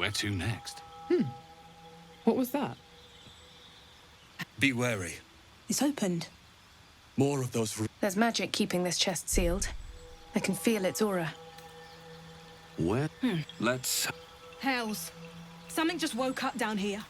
Where to next? What was that? Be wary. It's opened. More of those... There's magic keeping this chest sealed. I can feel its aura. Where? Let's... Hells. Something just woke up down here.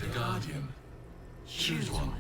the Guardian. Choose one.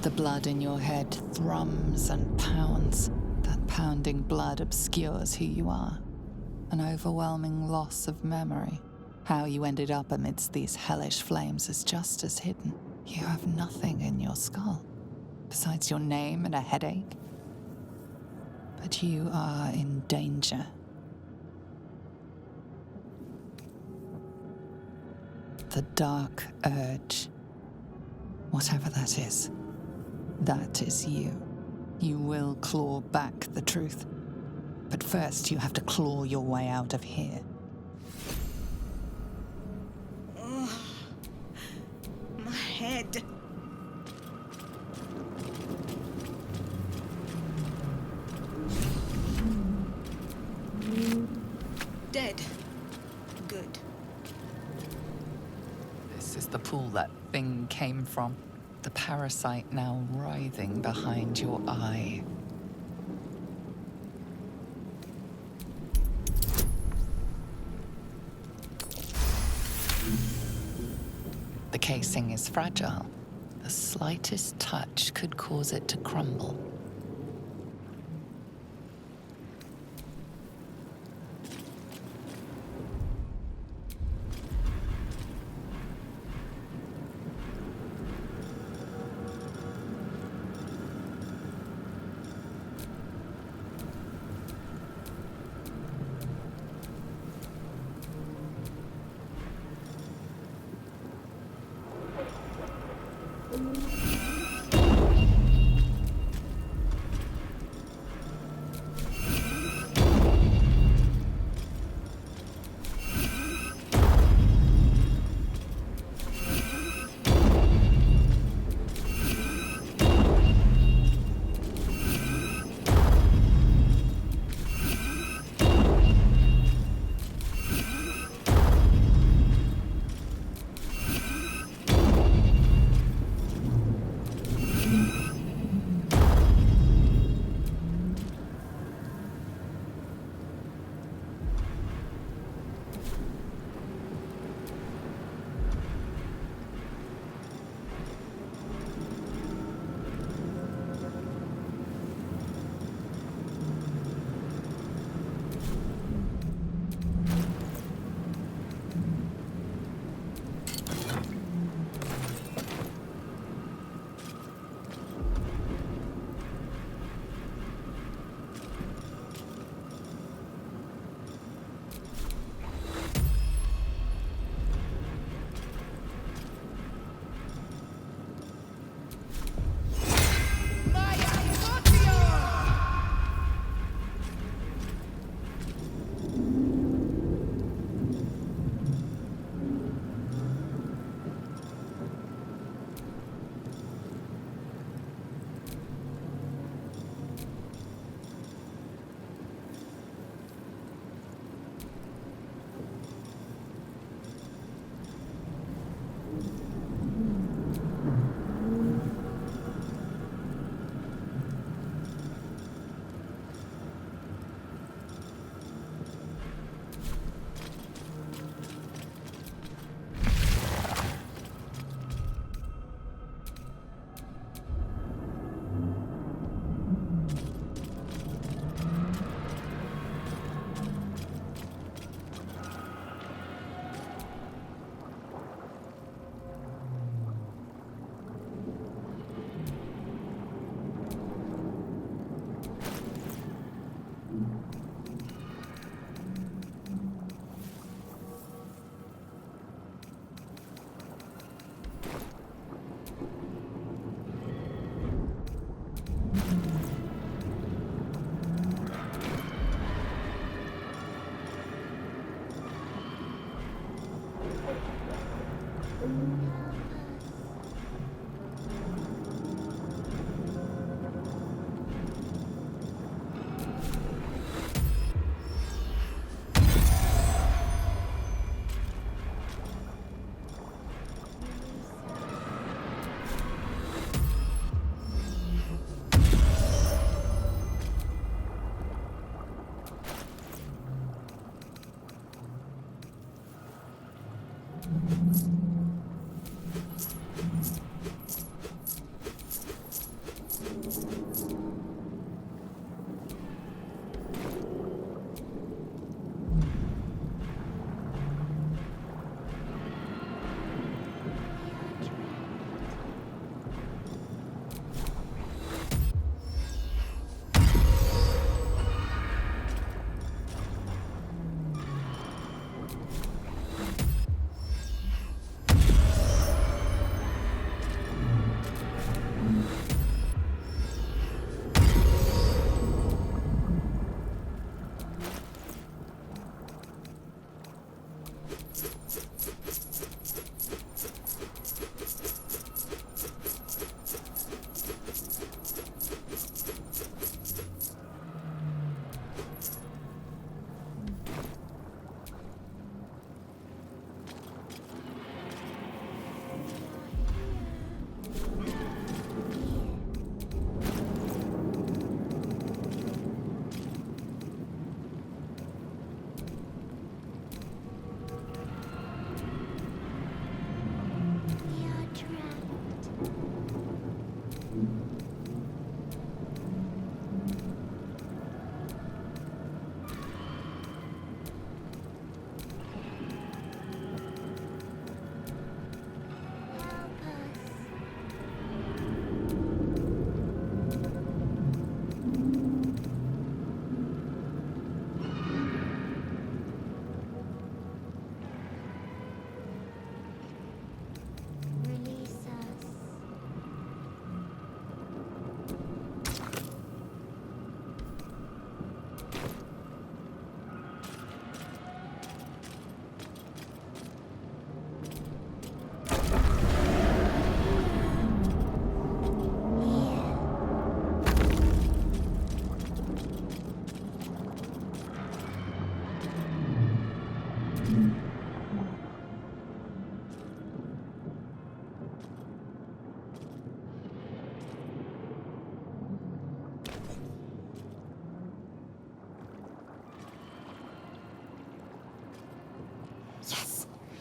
The blood in your head thrums and pounds. That pounding blood obscures who you are. An overwhelming loss of memory. How you ended up amidst these hellish flames is just as hidden. You have nothing in your skull, besides your name and a headache. But you are in danger. The dark urge, whatever that is, That is you. You will claw back the truth. But first, you have to claw your way out of here. My head. Dead. Good. This is the pool that thing came from. The parasite now writhing behind your eye. The casing is fragile. The slightest touch could cause it to crumble.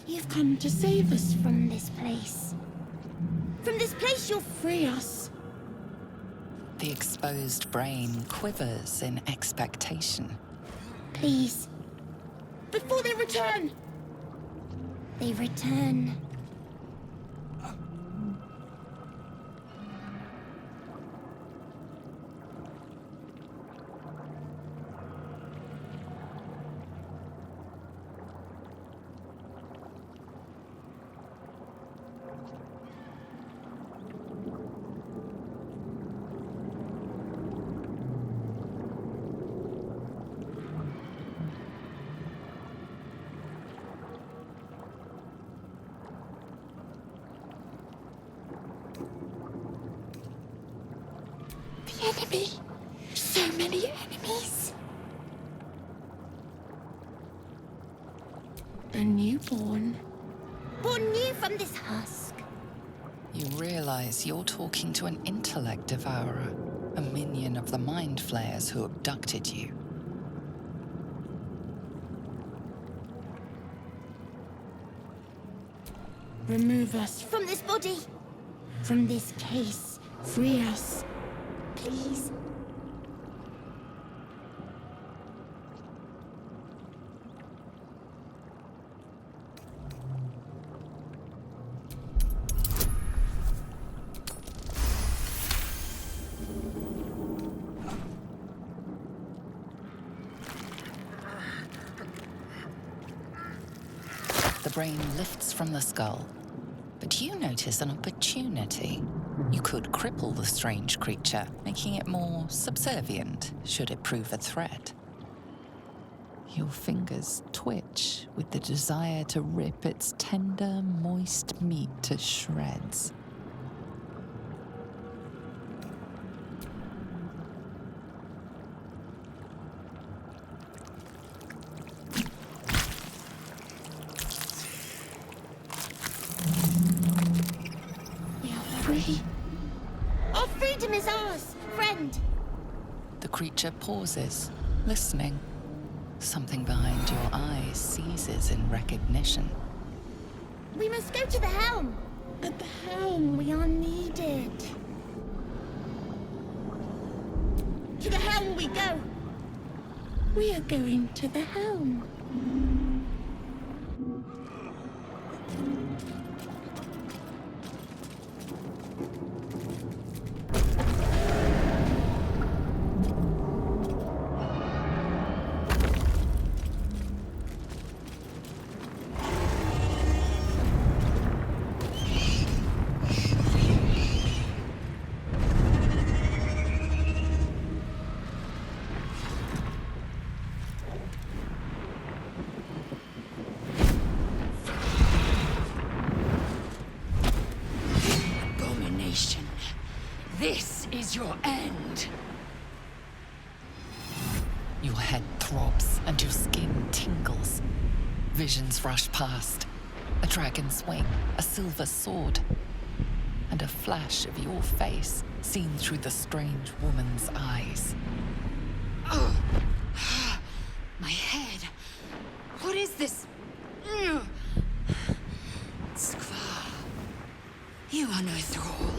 You've come to save us from this place. From this place you'll free us. The exposed brain quivers in expectation. Please. Before they return. They return. Enemy. So many enemies. A newborn. Born new from this husk. You realize you're talking to an intellect devourer, a minion of the mind flayers who abducted you. Remove us from this body. From this case. Free us. Please. The brain lifts from the skull, but you notice an opportunity. You could cripple the strange creature, making it more subservient should it prove a threat. Your fingers twitch with the desire to rip its tender, moist meat to shreds. Free. Our freedom is ours, friend. The creature pauses, listening. Something behind your eyes seizes in recognition. We must go to the helm. At the helm, we are needed. To the helm we go. We are going to the helm. This is your end. Your head throbs and your skin tingles. Visions rush past. A dragon's wing, a silver sword, and a flash of your face seen through the strange woman's eyes. Oh, my head. What is this? Skvar, you are no thrall.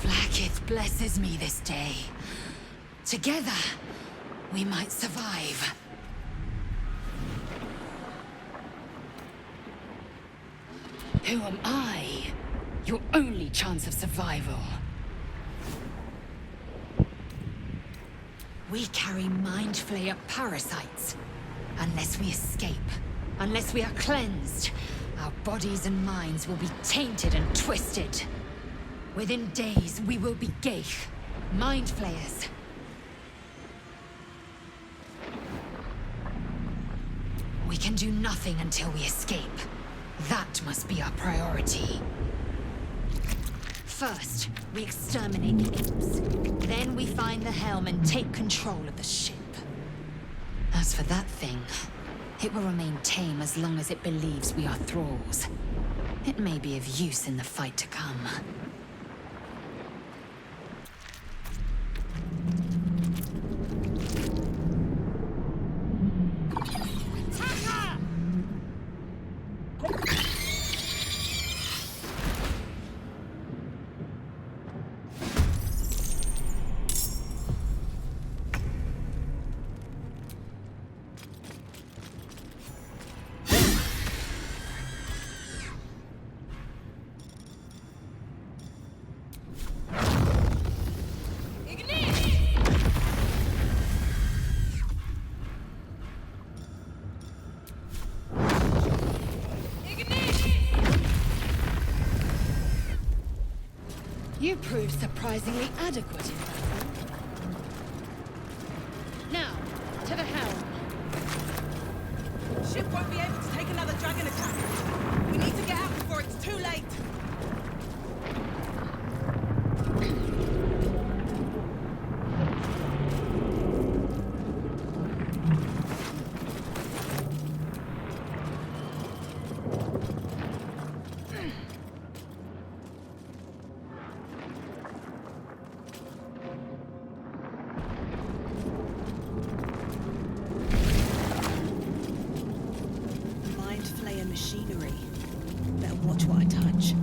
Vlaakith blesses me this day. Together, we might survive. Who am I? Your only chance of survival. We carry Mind Flayer parasites. Unless we escape, unless we are cleansed, our bodies and minds will be tainted and twisted. Within days, we will be Geich, Mind Flayers. We can do nothing until we escape. That must be our priority. First, we exterminate the imps. Then we find the helm and take control of the ship. As for that thing, it will remain tame as long as it believes we are thralls. It may be of use in the fight to come. You proved surprisingly adequate in battle. Now, to the helm. Ship won't be able to take another dragon attack. We need to get out before it's too late. Mind flayer machinery. Better watch what I touch.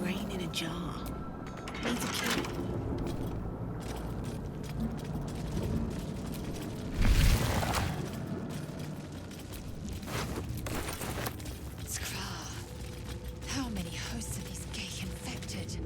Brain in a jar. Needs a key. Skrar. How many hosts of these gay infected?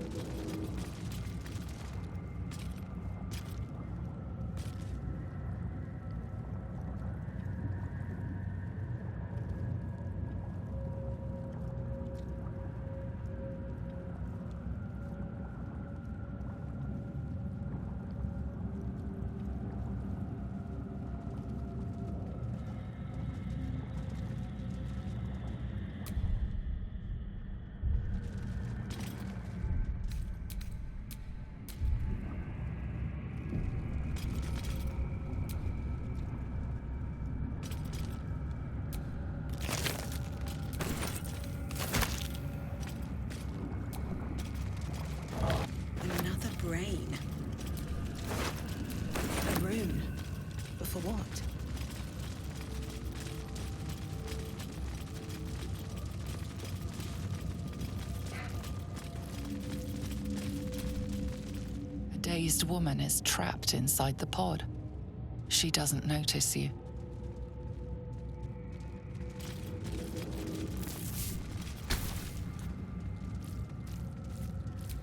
Another brain. A rune. But for what? A dazed woman is trapped inside the pod. She doesn't notice you.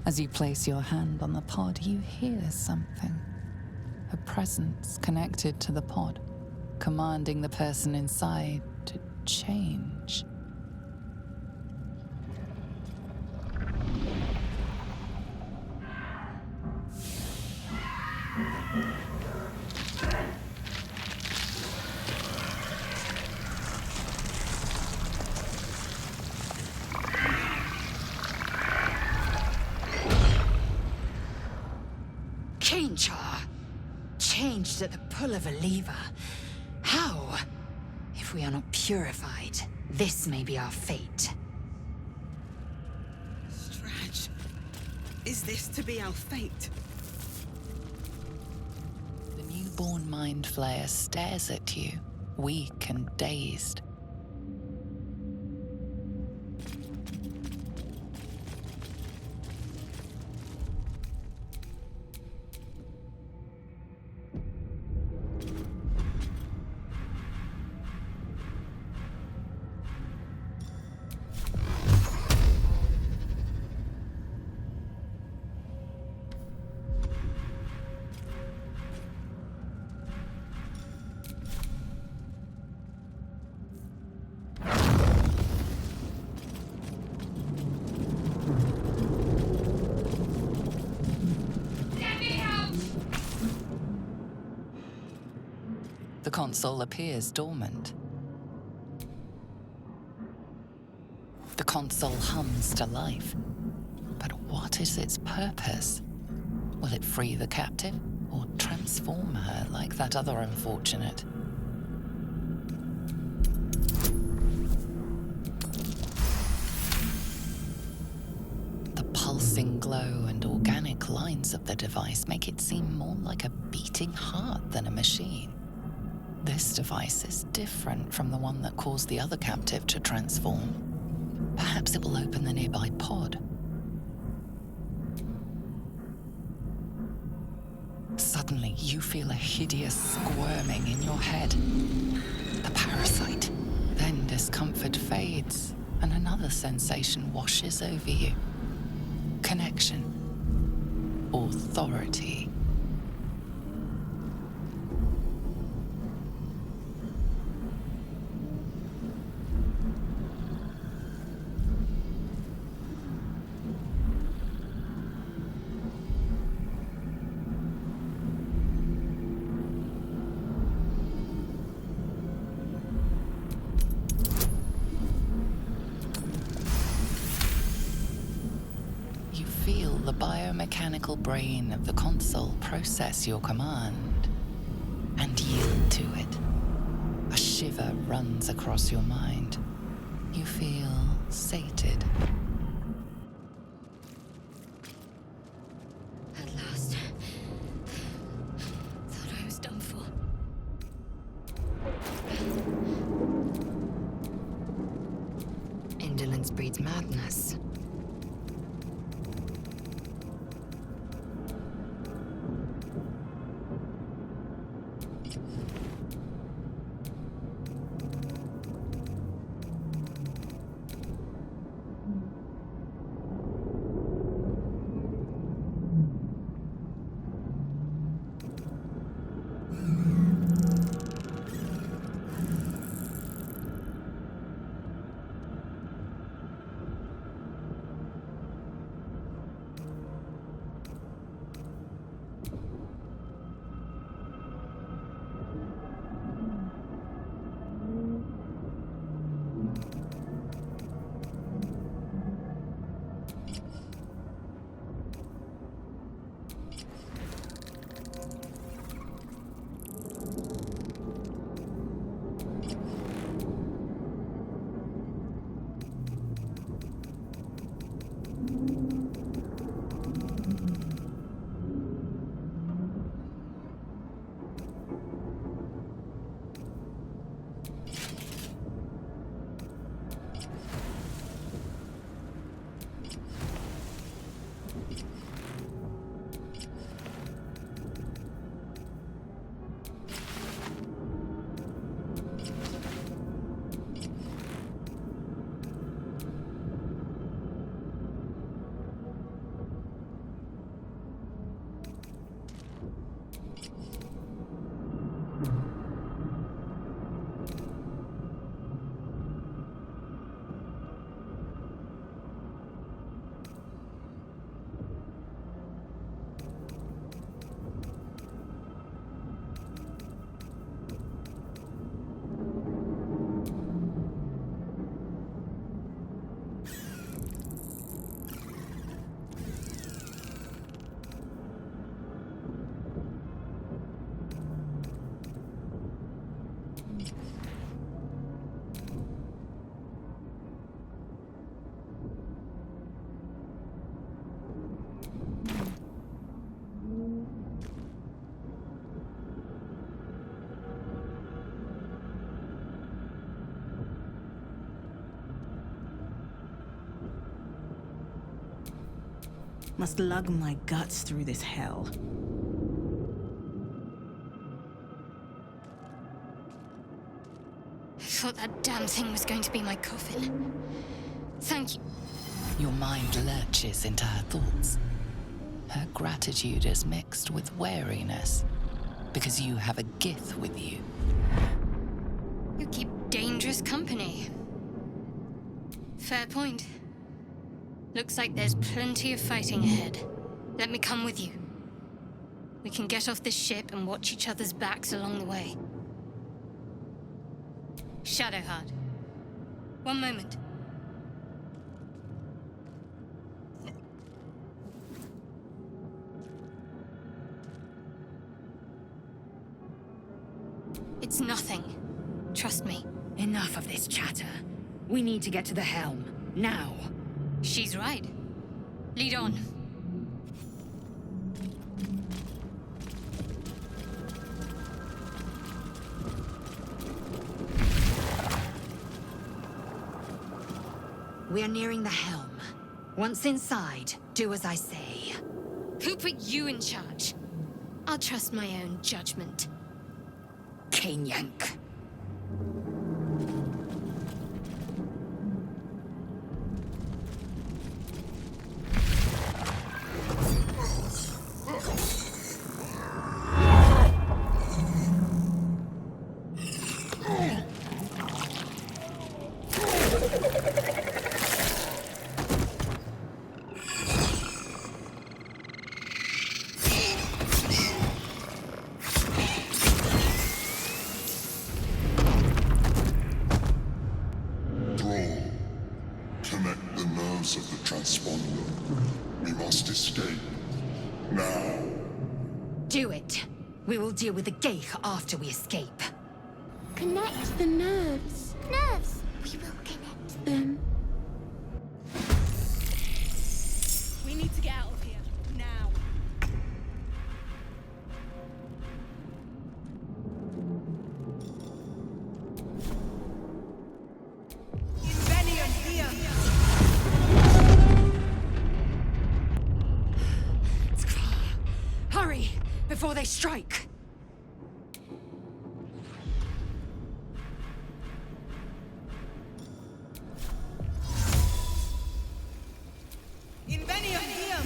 As you place your hand on the pod, you hear something. A presence connected to the pod, commanding the person inside to change. Cainchar. Changed at the pull of a lever. How? If we are not purified, this may be our fate. Strach. Is this to be our fate? The newborn mind flayer stares at you, weak and dazed. The console appears dormant. The console hums to life. But what is its purpose? Will it free the captive or transform her like that other unfortunate? The pulsing glow and organic lines of the device make it seem more like a beating heart than a machine. This device is different from the one that caused the other captive to transform. Perhaps it will open the nearby pod. Suddenly, you feel a hideous squirming in your head. The parasite. Then discomfort fades, and another sensation washes over you. Connection. Authority. biomechanical brain of the console process your command and yield to it. A shiver runs across your mind. You feel sated. At last. Thought I was done for. Indolence breeds madness. Must lug my guts through this hell. I thought that damn thing was going to be my coffin. Thank you. Your mind lurches into her thoughts. Her gratitude is mixed with wariness, because you have a Gith with you. You keep dangerous company. Fair point. Looks like there's plenty of fighting ahead. Let me come with you. We can get off this ship and watch each other's backs along the way. Shadowheart. One moment. It's nothing. Trust me. Enough of this chatter. We need to get to the helm. Now. She's right. Lead on. We are nearing the helm. Once inside, do as I say. Who put you in charge? I'll trust my own judgment. Cane Yank. Do it. We will deal with the Geich after we escape. Connect the nerves. Nerves! We will connect them. We need to get out of here. Now. Invenium here! Hurry! Before they strike! Invenium here!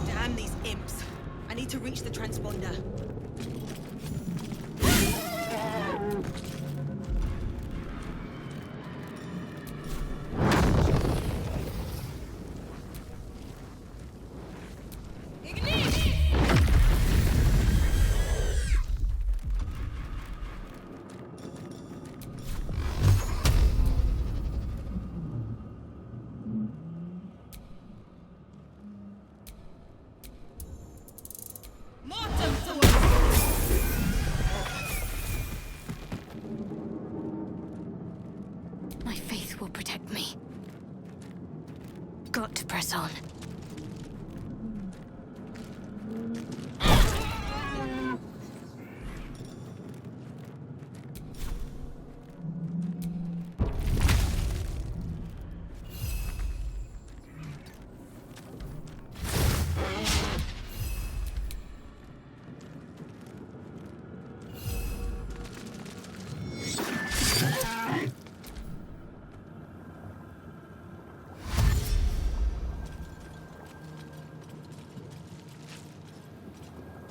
Damn these imps. I need to reach the transponder. My faith will protect me. Got to press on.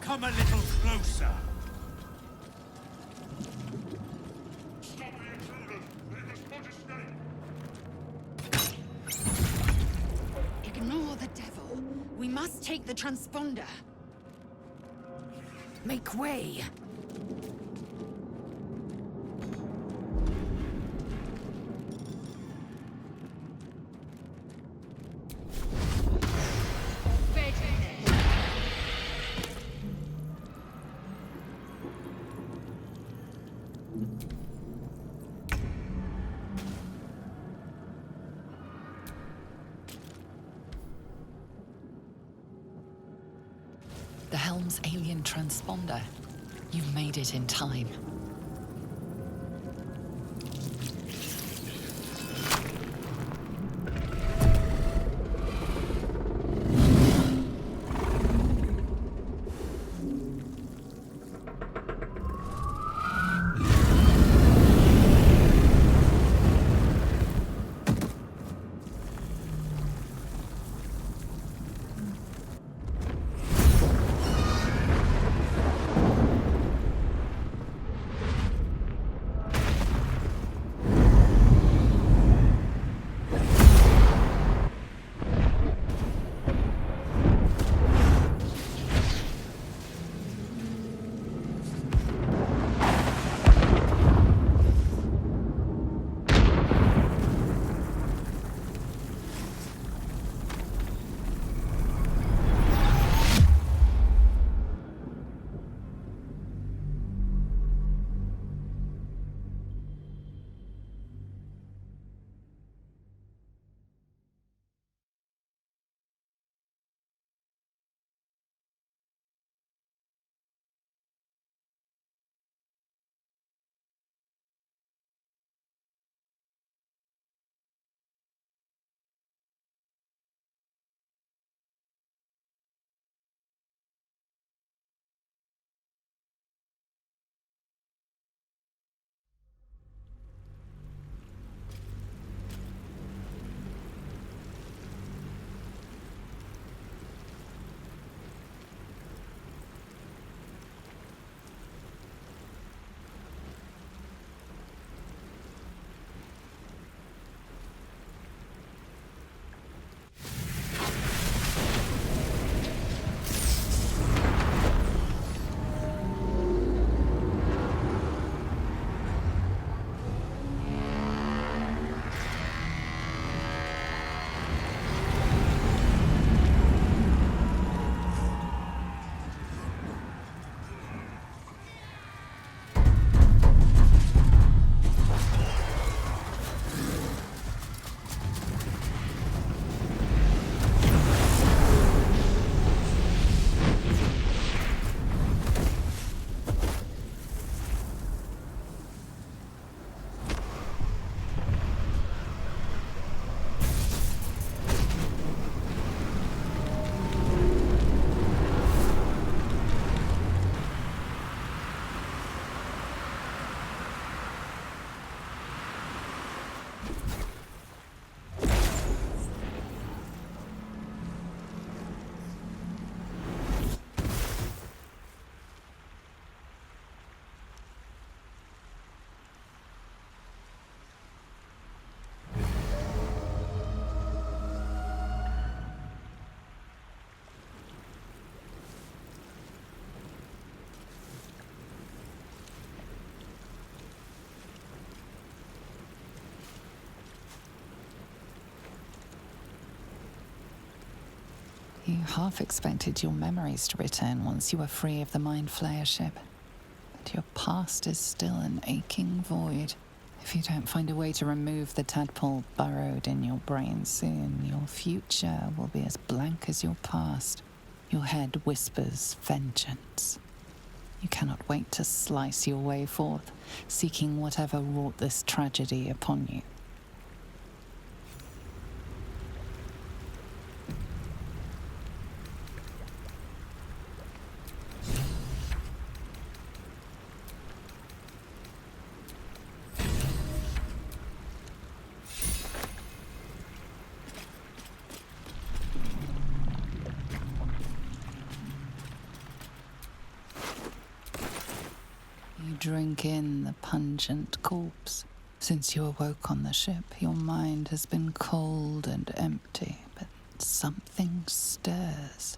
Come a little closer. Ignore the devil. We must take the transponder. Make way. The Helm's alien transponder. You've made it in time. You half expected your memories to return once you were free of the Mind Flayer ship. But your past is still an aching void. If you don't find a way to remove the tadpole burrowed in your brain soon, your future will be as blank as your past. Your head whispers vengeance. You cannot wait to slice your way forth, seeking whatever wrought this tragedy upon you. You drink in the pungent corpse. Since you awoke on the ship, your mind has been cold and empty, but something stirs.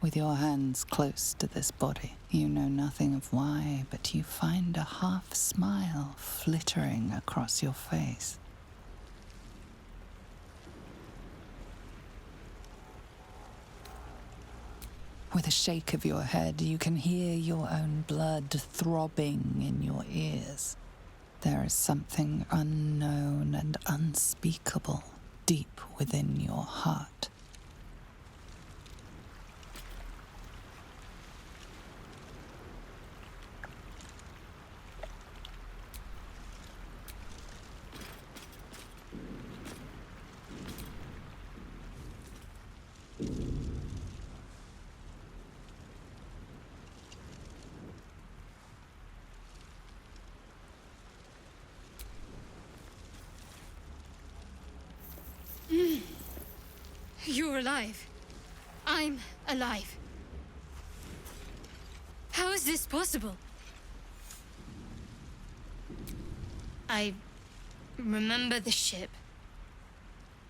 With your hands close to this body, you know nothing of why, but you find a half smile flittering across your face. With a shake of your head, you can hear your own blood throbbing in your ears. There is something unknown and unspeakable deep within your heart. You're alive. I'm alive. How is this possible? I remember the ship.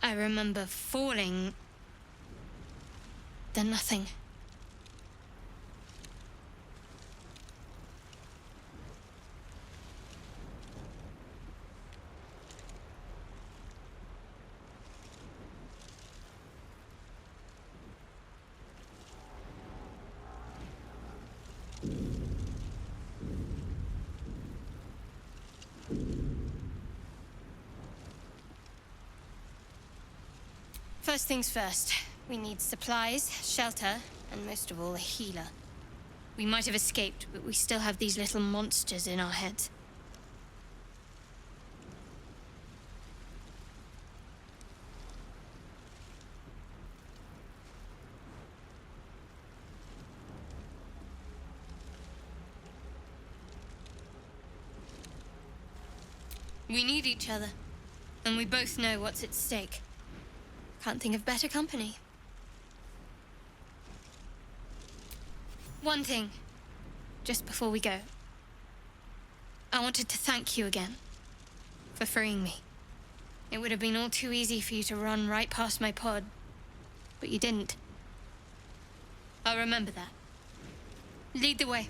I remember falling. Then nothing. First things first. We need supplies, shelter, and most of all, a healer. We might have escaped, but we still have these little monsters in our heads. We need each other, and we both know what's at stake. Can't think of better company. One thing, just before we go. I wanted to thank you again for freeing me. It would have been all too easy for you to run right past my pod, but you didn't. I'll remember that. Lead the way.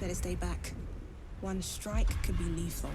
Better stay back. One strike could be lethal.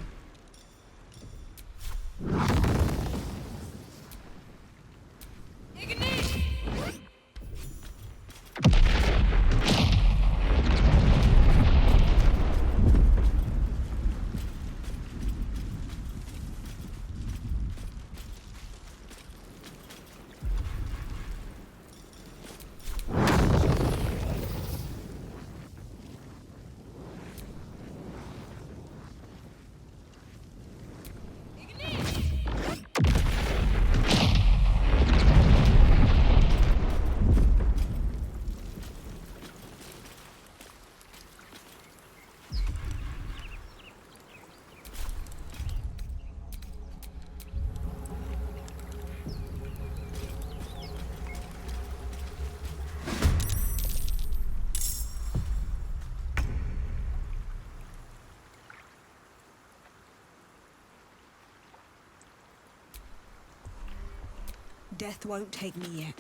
death won't take me yet.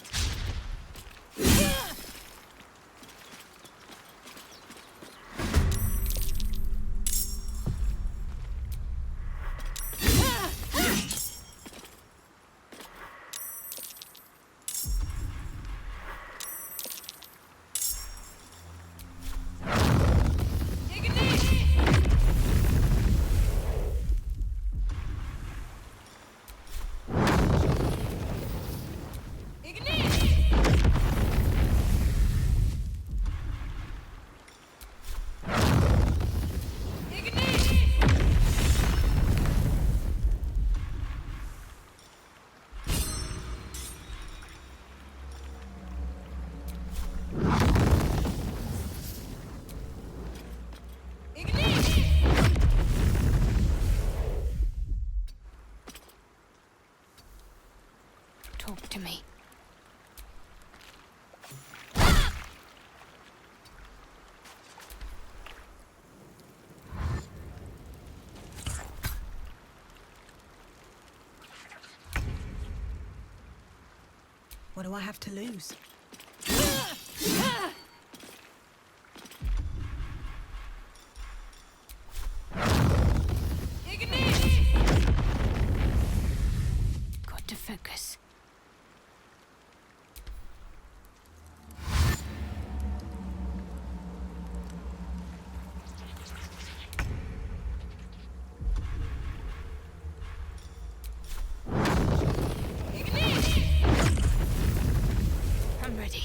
Talk to me. What do I have to lose? Got to focus. I'm ready.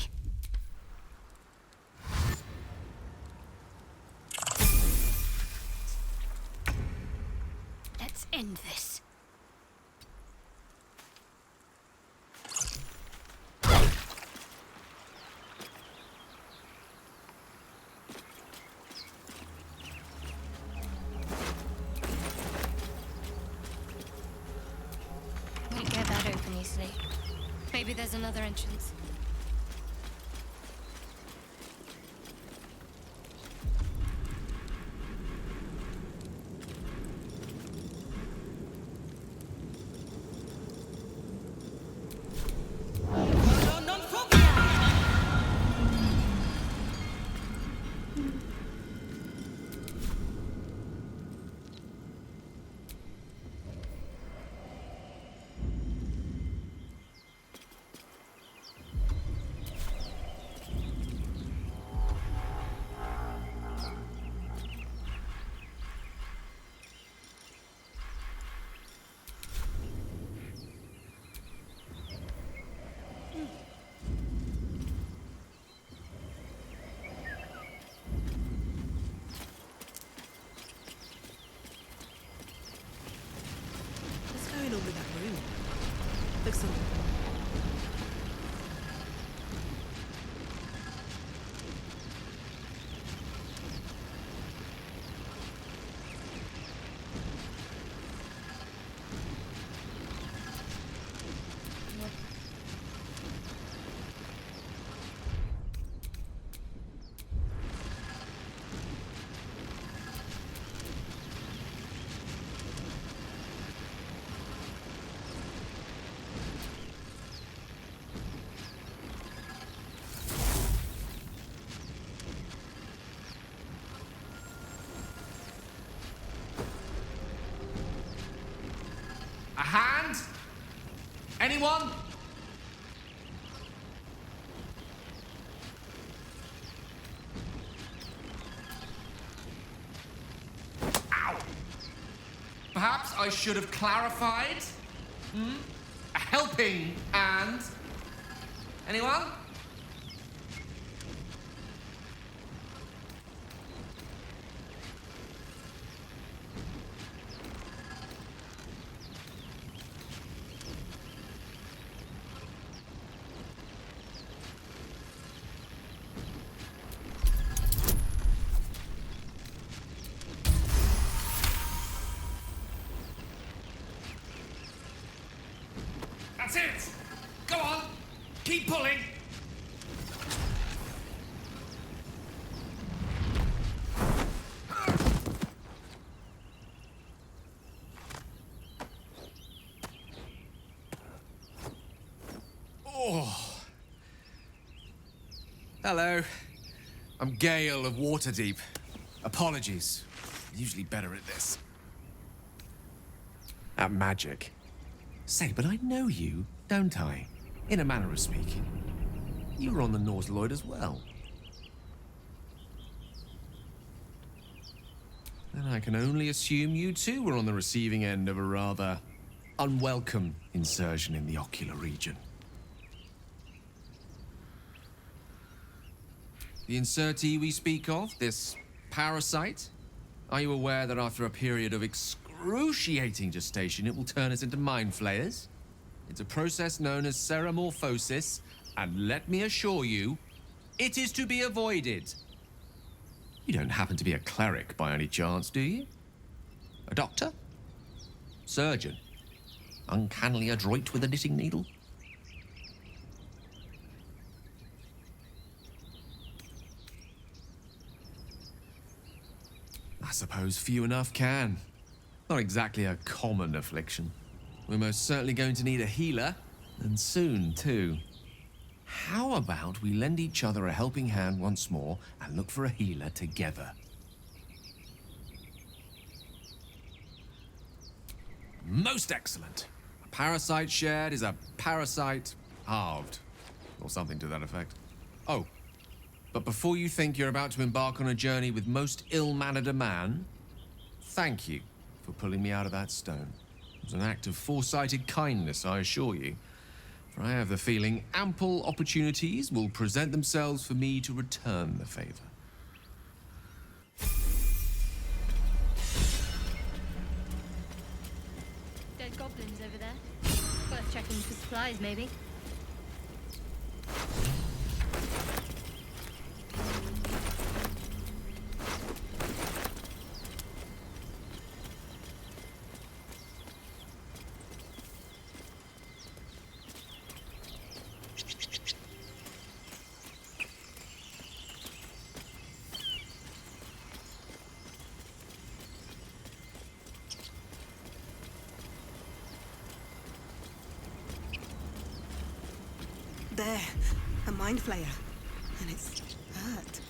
Let's end this. Won't get that open easily. Maybe there's another entrance. What's going on with that room? Looks all... A hand? Anyone? Ow! Perhaps I should have clarified? A helping hand? Anyone? That's it! Go on! Keep pulling! Hello. I'm Gale of Waterdeep. Apologies. I'm usually better at this. At magic. Say, but I know you, don't I? In a manner of speaking. You were on the Nautiloid as well. Then I can only assume you too were on the receiving end of a rather unwelcome insertion in the ocular region. The insertee we speak of, this parasite, are you aware that after a period of excruciating gestation, it will turn us into mind flayers? It's a process known as ceramorphosis, and let me assure you, it is to be avoided. You don't happen to be a cleric by any chance, do you? A doctor? Surgeon? Uncannily adroit with a knitting needle? I suppose few enough can. Not exactly a common affliction. We're most certainly going to need a healer, and soon, too. How about we lend each other a helping hand once more and look for a healer together? Most excellent. A parasite shared is a parasite halved, or something to that effect. Oh, but before you think you're about to embark on a journey with most ill-mannered a man, thank you for pulling me out of that stone. It was an act of foresighted kindness, I assure you. For I have the feeling ample opportunities will present themselves for me to return the favor. Dead goblins over there. Worth checking for supplies, maybe. There, a mind flayer. And it's hurt.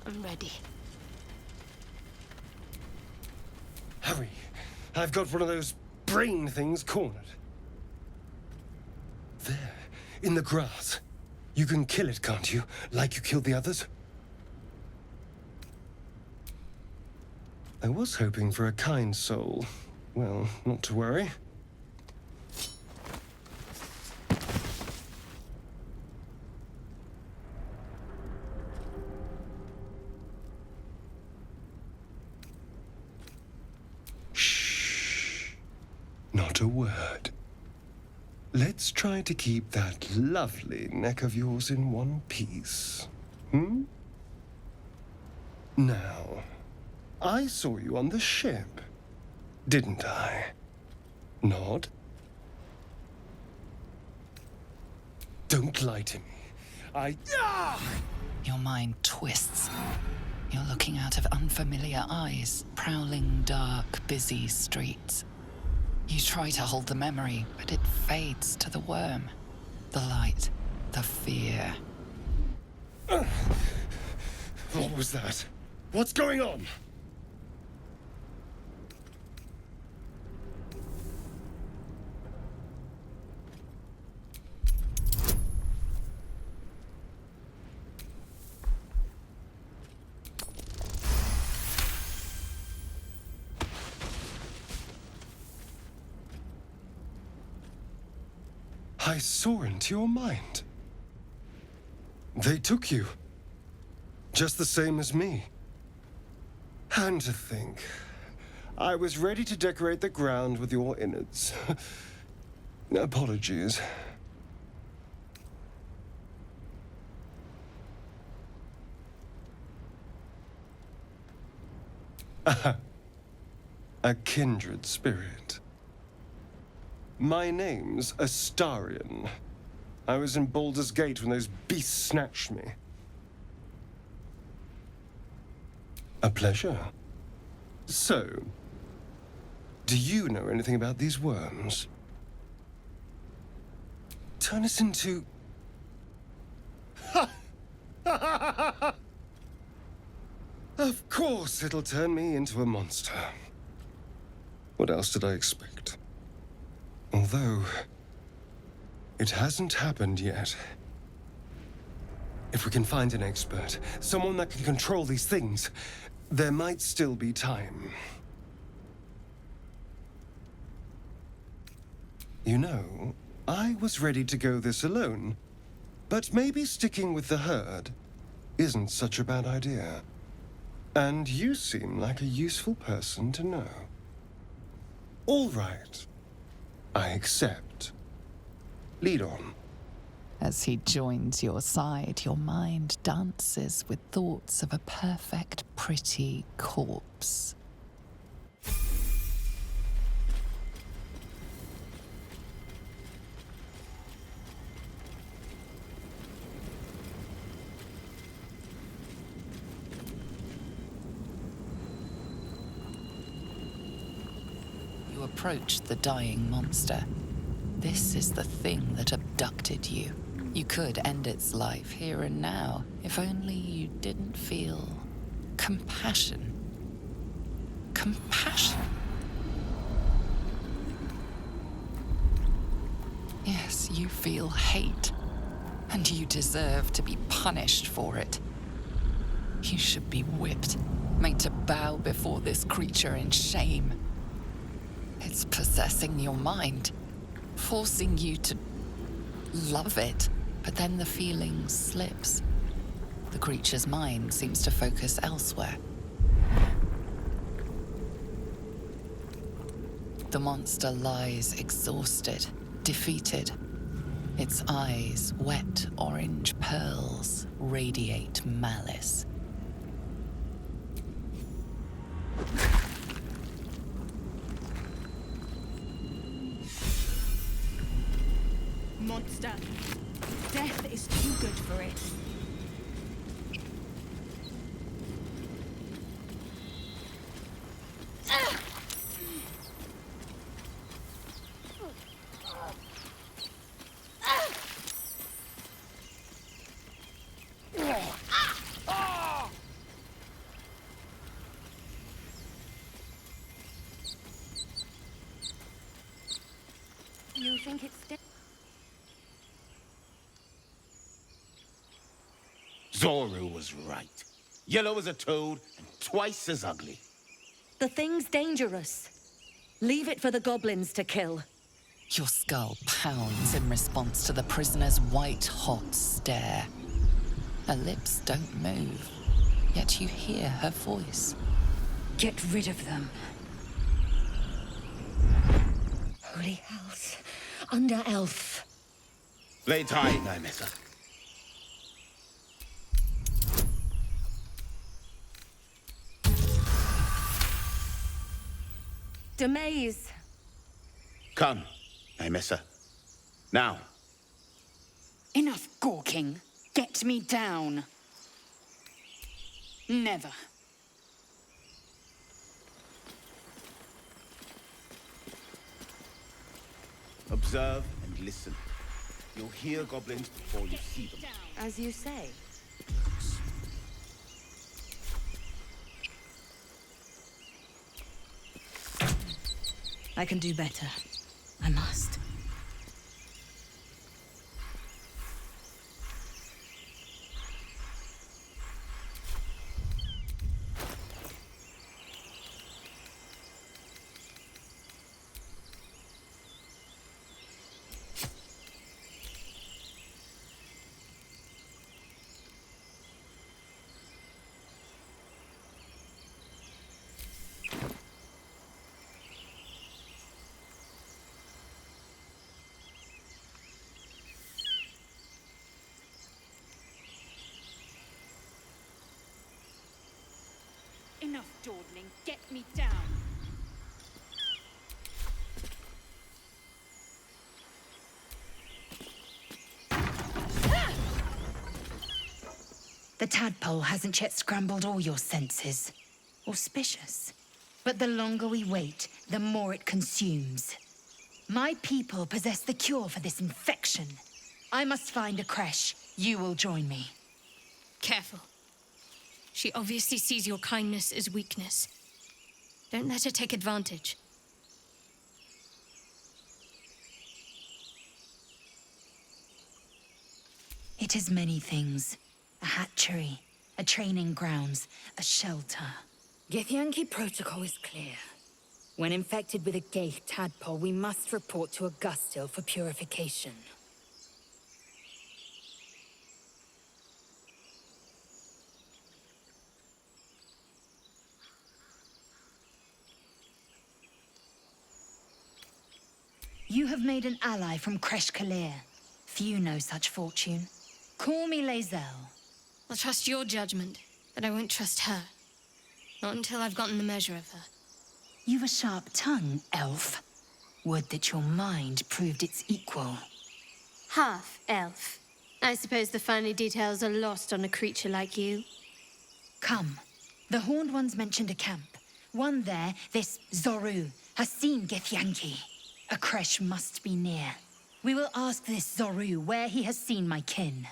I'm ready. Hurry. I've got one of those brain things cornered. There, in the grass. You can kill it, can't you? Like you killed the others? I was hoping for a kind soul. Well, not to worry. Shh. Not a word. Let's try to keep that lovely neck of yours in one piece. Now, I saw you on the ship, didn't I? Nod? Don't lie to me. Your mind twists. You're looking out of unfamiliar eyes, prowling dark, busy streets. You try to hold the memory, but it fades to the worm. The light, the fear. What was that? What's going on? I saw into your mind. They took you. Just the same as me. And to think, I was ready to decorate the ground with your innards. Apologies. A kindred spirit. My name's Astarion. I was in Baldur's Gate when those beasts snatched me. A pleasure. So, do you know anything about these worms? Turn us into... Of course it'll turn me into a monster. What else did I expect? Although, it hasn't happened yet. If we can find an expert, someone that can control these things, there might still be time. You know, I was ready to go this alone, but maybe sticking with the herd isn't such a bad idea. And you seem like a useful person to know. All right. I accept. Lead on. As he joins your side, your mind dances with thoughts of a perfect, pretty corpse. You approach the dying monster. This is the thing that abducted you. You could end its life here and now, if only you didn't feel compassion. Compassion? Yes, you feel hate, and you deserve to be punished for it. You should be whipped, made to bow before this creature in shame. It's possessing your mind, forcing you to love it, but then the feeling slips. The creature's mind seems to focus elsewhere. The monster lies exhausted, defeated. Its eyes, wet orange pearls, radiate malice. Monster. Death is too good for it. think it's... Zoru was right. Yellow as a toad and twice as ugly. The thing's dangerous. Leave it for the goblins to kill. Your skull pounds in response to the prisoner's white-hot stare. Her lips don't move, yet you hear her voice. Get rid of them. Holy house. Under elf. Lay tight, Nymessa. Demaze. Come, Nymessa. Now. Enough gawking. Get me down. Never. Observe and listen. You'll hear goblins before you see them. As you say. I can do better. I must. Enough dawdling. Get me down. The tadpole hasn't yet scrambled all your senses. Auspicious. But the longer we wait, the more it consumes. My people possess the cure for this infection. I must find a creche. You will join me. Careful. She obviously sees your kindness as weakness. Don't let her take advantage. It is many things. A hatchery, a training grounds, a shelter. Githyanki protocol is clear. When infected with a Gaith tadpole, we must report to Augustil for purification. You have made an ally from Kresh Kalir. Few know such fortune. Call me Lae'zel. I'll trust your judgment, but I won't trust her. Not until I've gotten the measure of her. You've a sharp tongue, elf. Would that your mind proved its equal. Half elf. I suppose the finer details are lost on a creature like you. Come. The Horned Ones mentioned a camp. One there, this Zoru, has seen Githyanki. A creche must be near. We will ask this Zoru where he has seen my kin.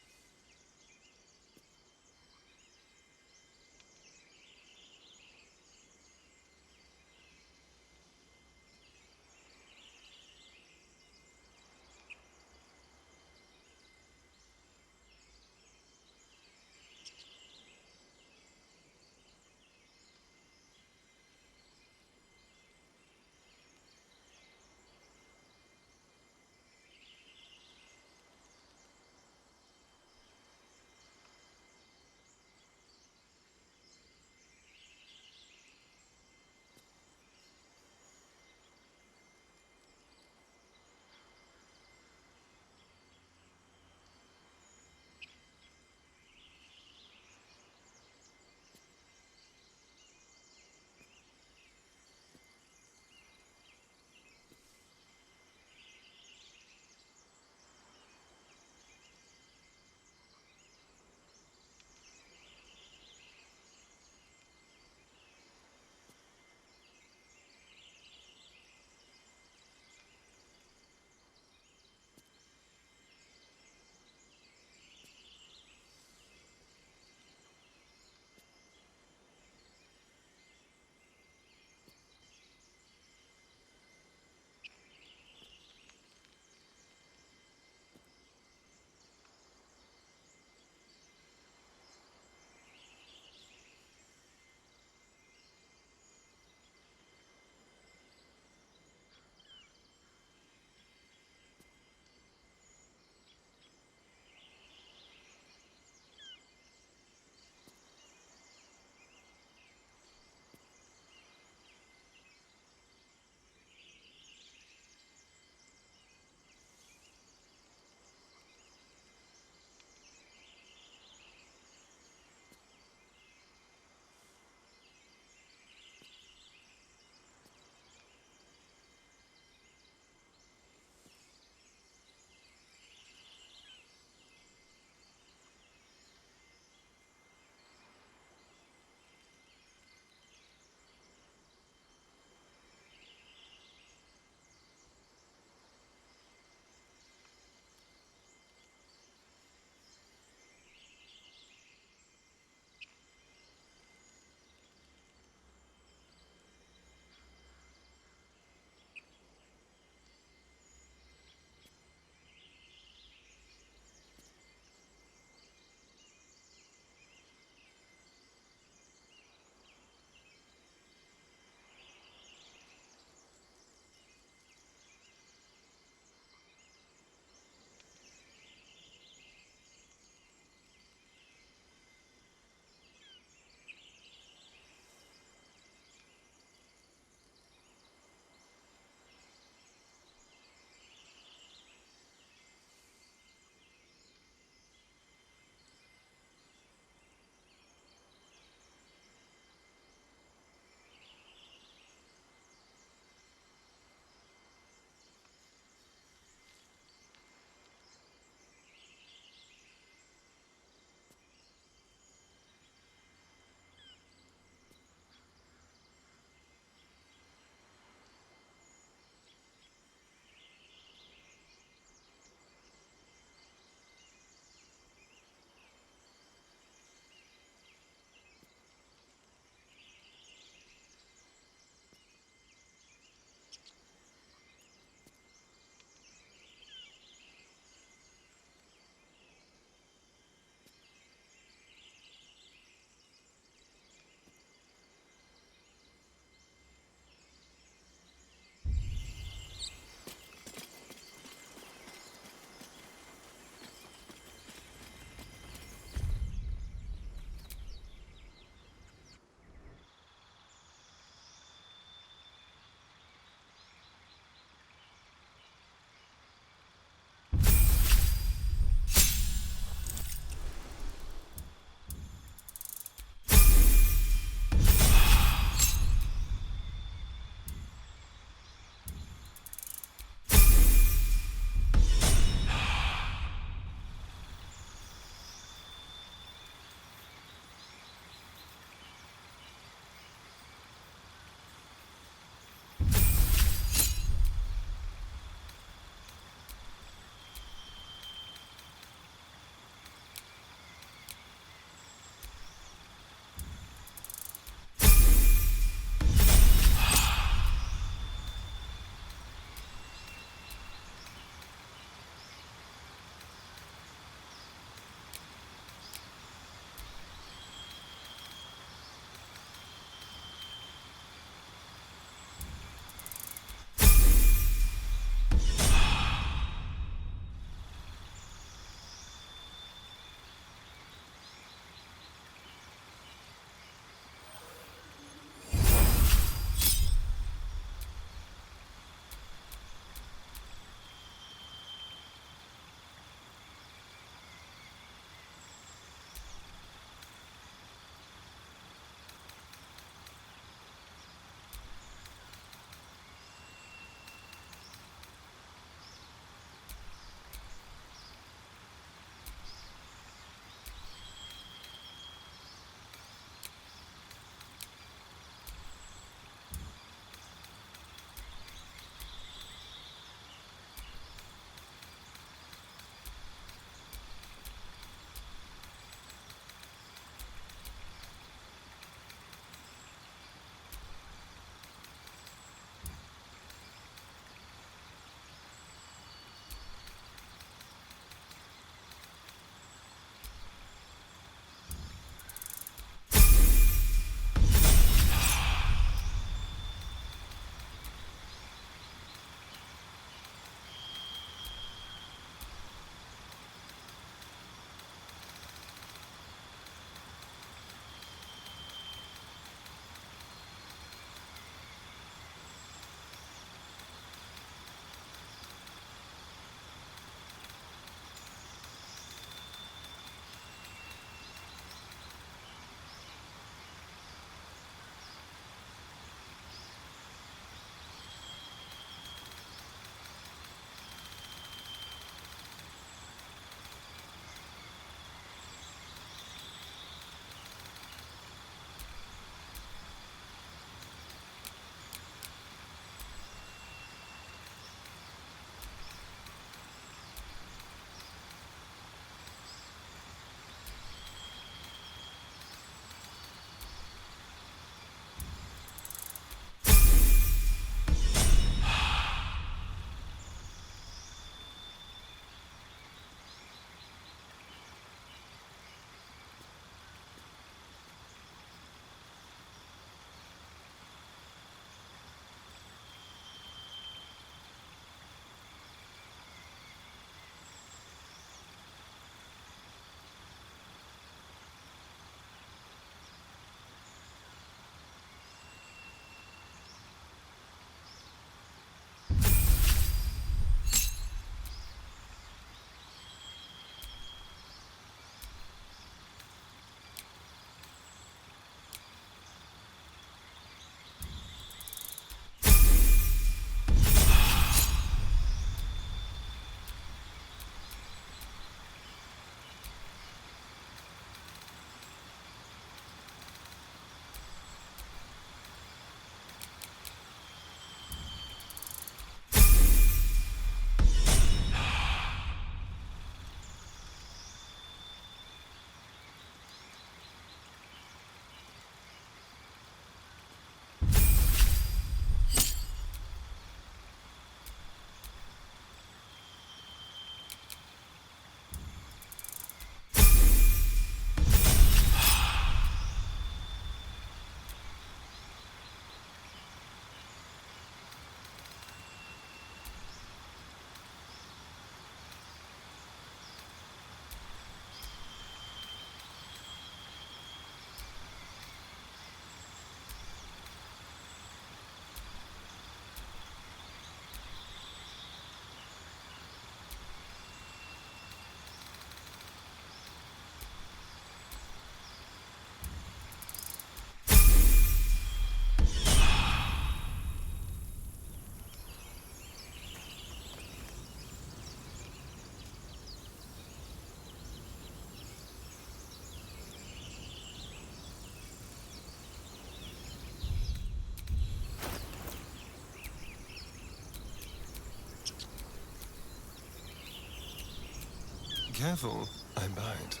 Careful, I bite.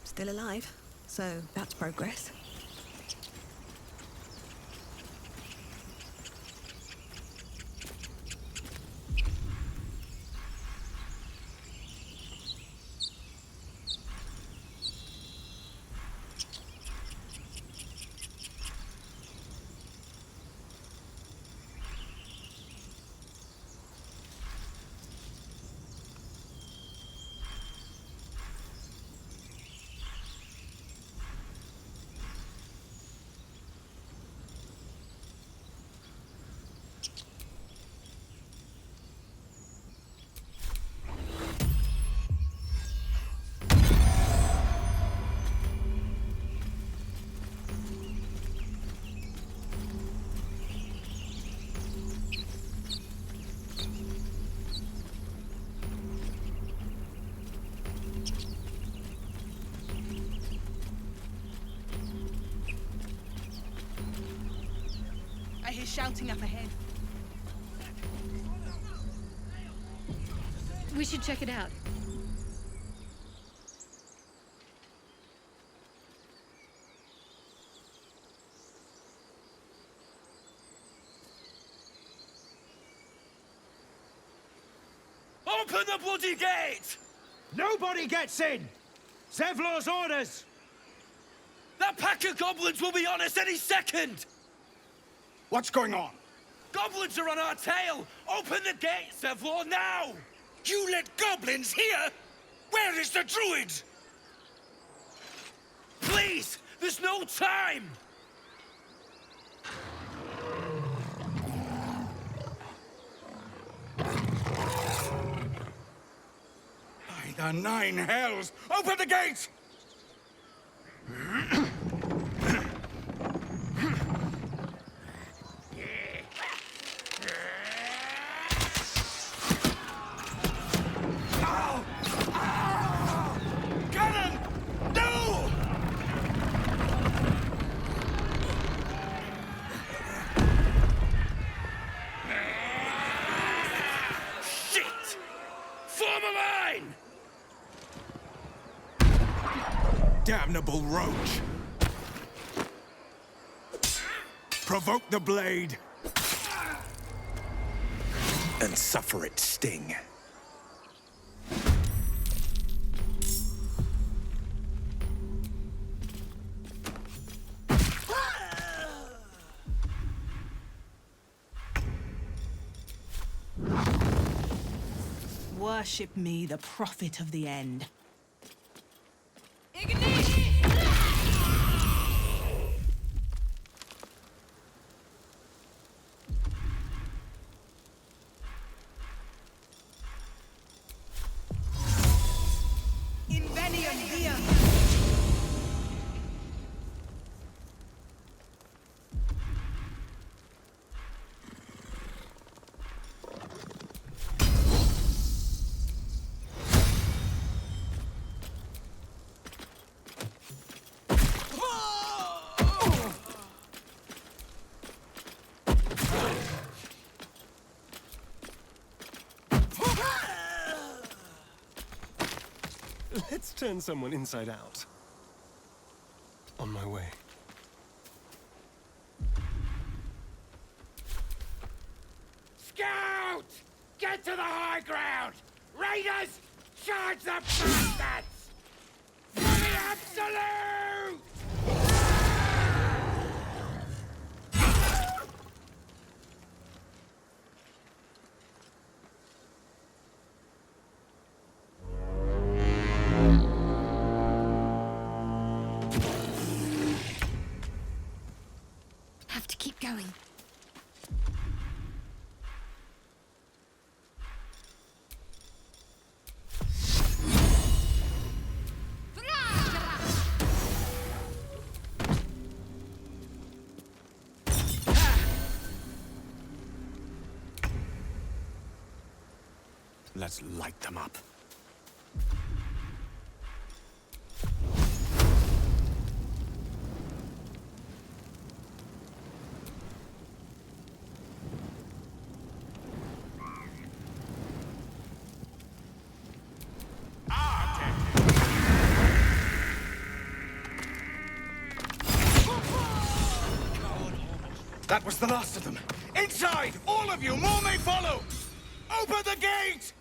Still alive, so that's progress. I hear shouting up ahead. We should check it out. Open the bloody gate! Nobody gets in! Zevlor's orders! That pack of goblins will be on us any second! What's going on? Goblins are on our tail! Open the gate, Zevlor, now! You let goblins here? Where is the druid? Please! There's no time! By the 9 hells! Open the gate! damnable roach! Provoke the blade! And suffer its sting. Worship me, the prophet of the end. Invenium via. Let's turn someone inside out. On my way. Scout! Get to the high ground! Raiders, charge the bastards! For the absolute! Have to keep going. Let's light them up. That was the last of them. Inside! All of you! More may follow! Open the gate!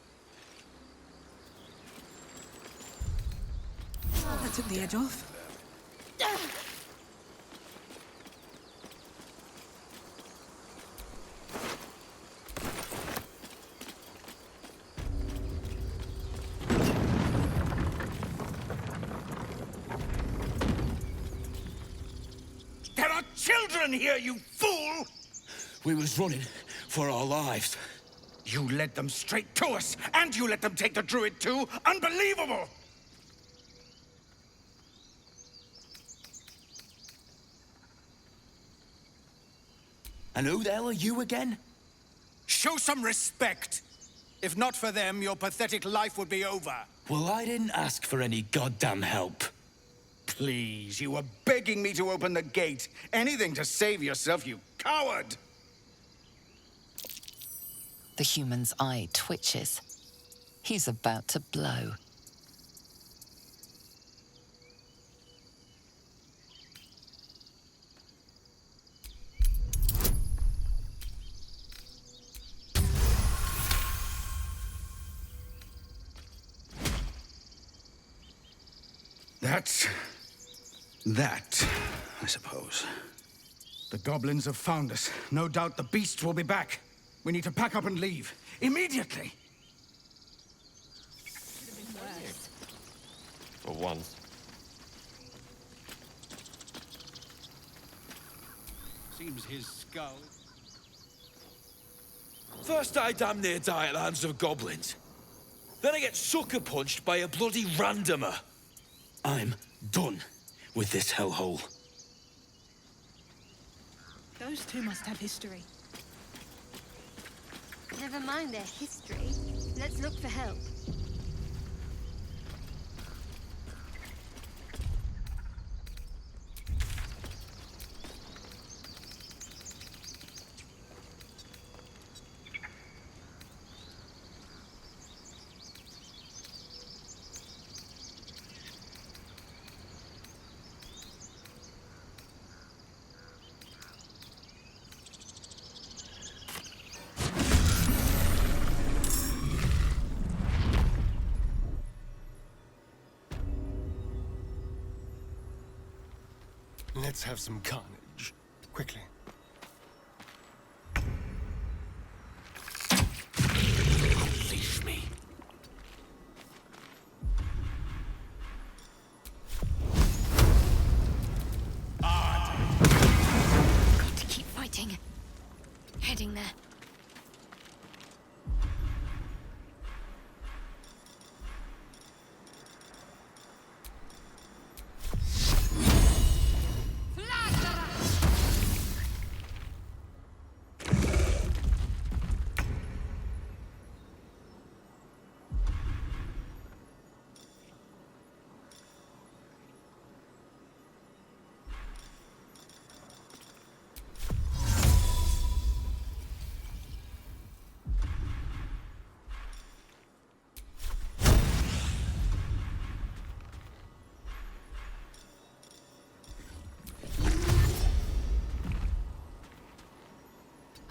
That took the edge off. There are children here, you fool! We was running for our lives. You led them straight to us, and you let them take the druid too? Unbelievable! And who the hell are you again? Show some respect! If not for them, your pathetic life would be over. Well, I didn't ask for any goddamn help. Please, you were begging me to open the gate. Anything to save yourself, you coward! The human's eye twitches. He's about to blow. That's that, I suppose. The goblins have found us. No doubt the beasts will be back. We need to pack up and leave. Immediately! For once. Seems his skull... First I damn near die at the hands of goblins. Then I get sucker punched by a bloody randomer. I'm done with this hellhole. Those two must have history. Never mind their history. Let's look for help. Let's have some carnage. Quickly. Unleash me. Got to keep fighting. Heading there.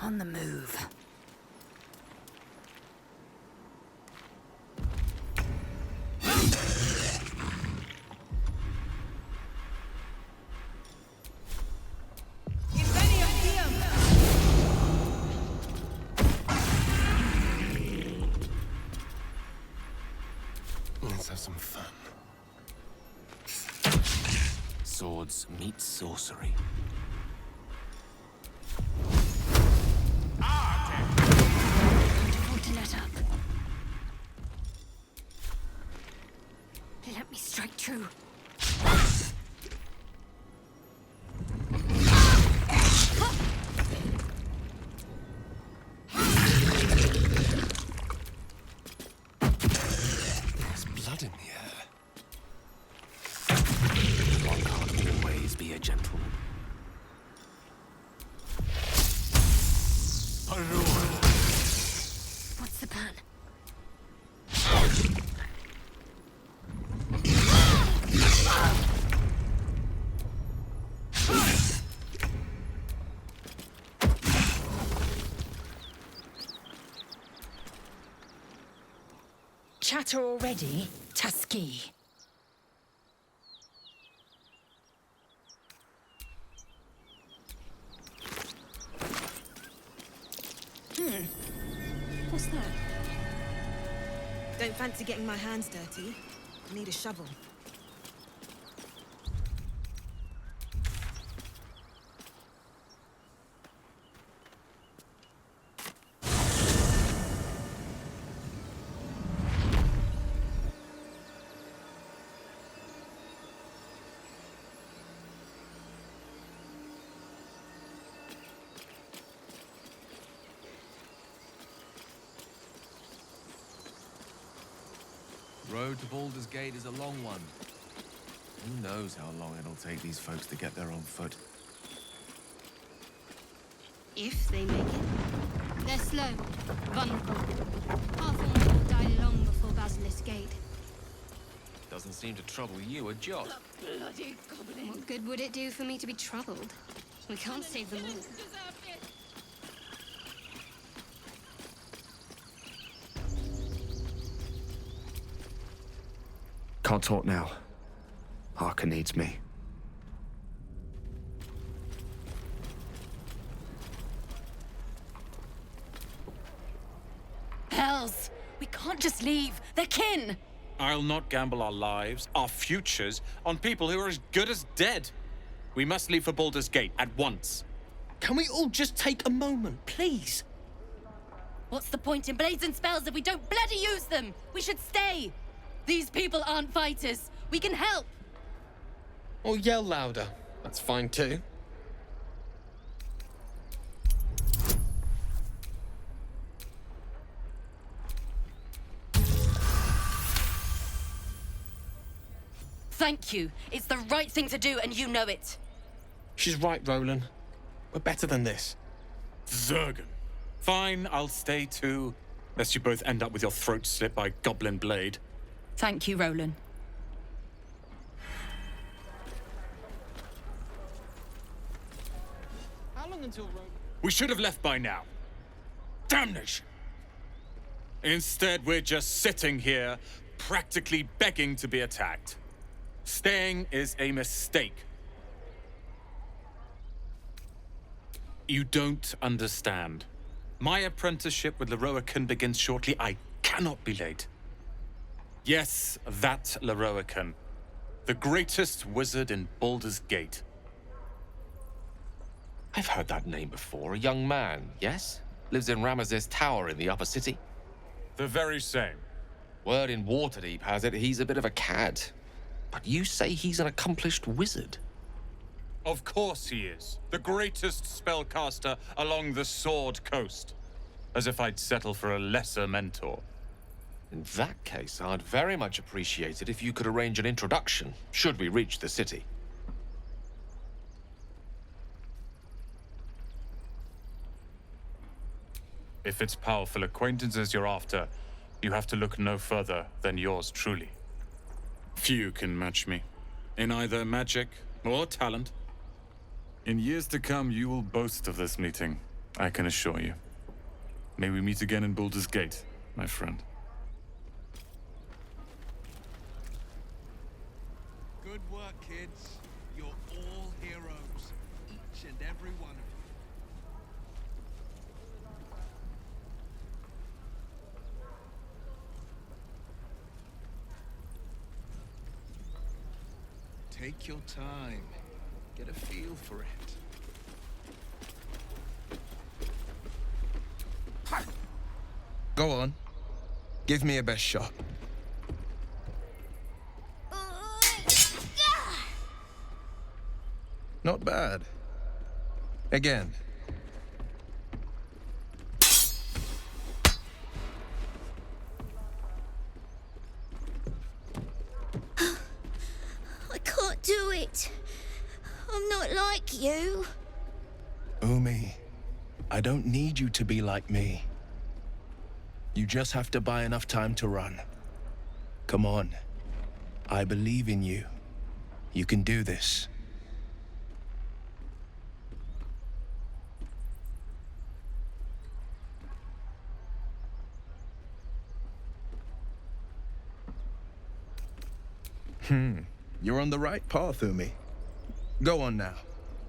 On the move. Let's have some fun. Swords meet sorcery. To let up. Let me strike true. There's blood in the air. One can't always be a gentleman. What's the plan? Chatter already, Tusky. What's that? Don't fancy getting my hands dirty. I need a shovel. Road to Baldur's Gate is a long one. Who knows how long it'll take these folks to get there on foot. If they make it. They're slow, vulnerable. Half of them will die long before Basilisk Gate. Doesn't seem to trouble you a jot. Bloody goblin. What good would it do for me to be troubled? We can't save them all. Can't talk now. Harker needs me. Hells! We can't just leave. They're kin! I'll not gamble our lives, our futures, on people who are as good as dead. We must leave for Baldur's Gate at once. Can we all just take a moment, please? What's the point in blades and spells if we don't bloody use them? We should stay! These people aren't fighters. We can help! Or yell louder. That's fine too. Thank you. It's the right thing to do, and you know it. She's right, Roland. We're better than this. Zurgen. Fine, I'll stay too. Lest you both end up with your throats slit by Goblin Blade. Thank you, Roland. How long until Roland? We should have left by now. Damnation! Instead, we're just sitting here, practically begging to be attacked. Staying is a mistake. You don't understand. My apprenticeship with Leroican begins shortly. I cannot be late. Yes, that Leroican. The greatest wizard in Baldur's Gate. I've heard that name before. A young man, yes? Lives in Ramesses Tower in the upper city. The very same. Word in Waterdeep has it he's a bit of a cad. But you say he's an accomplished wizard. Of course he is. The greatest spellcaster along the Sword Coast. As if I'd settle for a lesser mentor. In that case, I'd very much appreciate it if you could arrange an introduction, should we reach the city. If it's powerful acquaintances you're after, you have to look no further than yours truly. Few can match me, in either magic or talent. In years to come, you will boast of this meeting, I can assure you. May we meet again in Baldur's Gate, my friend. Good work, kids. You're all heroes. Each and every one of you. Take your time. Get a feel for it. Go on. Give me a best shot. Not bad. Again. I can't do it. I'm not like you. Umi, I don't need you to be like me. You just have to buy enough time to run. Come on. I believe in you. You can do this. You're on the right path, Umi. Go on now.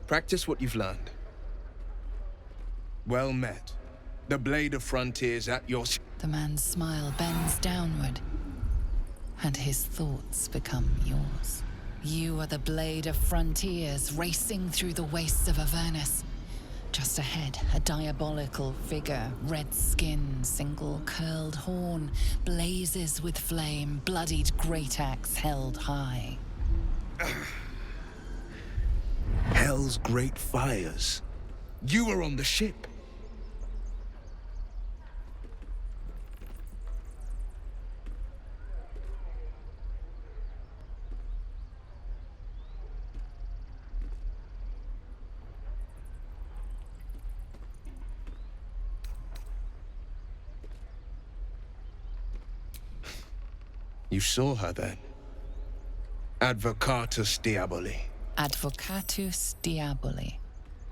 Practice what you've learned. Well met. The Blade of Frontiers at your... The man's smile bends downward, and his thoughts become yours. You are the Blade of Frontiers, racing through the wastes of Avernus. Just ahead, a diabolical figure, red skin, single curled horn, blazes with flame, bloodied great axe held high. Hell's great fires. You were on the ship. You saw her then? Advocatus Diaboli. Advocatus Diaboli.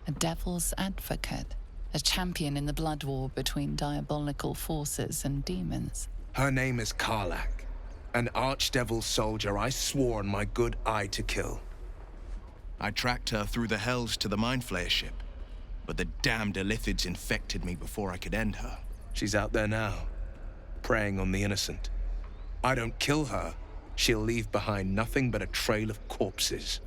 A devil's advocate. A champion in the blood war between diabolical forces and demons. Her name is Karlach. An archdevil soldier I swore on my good eye to kill. I tracked her through the hells to the Mindflayer ship, but the damned Illithids infected me before I could end her. She's out there now, preying on the innocent. I don't kill her, she'll leave behind nothing but a trail of corpses.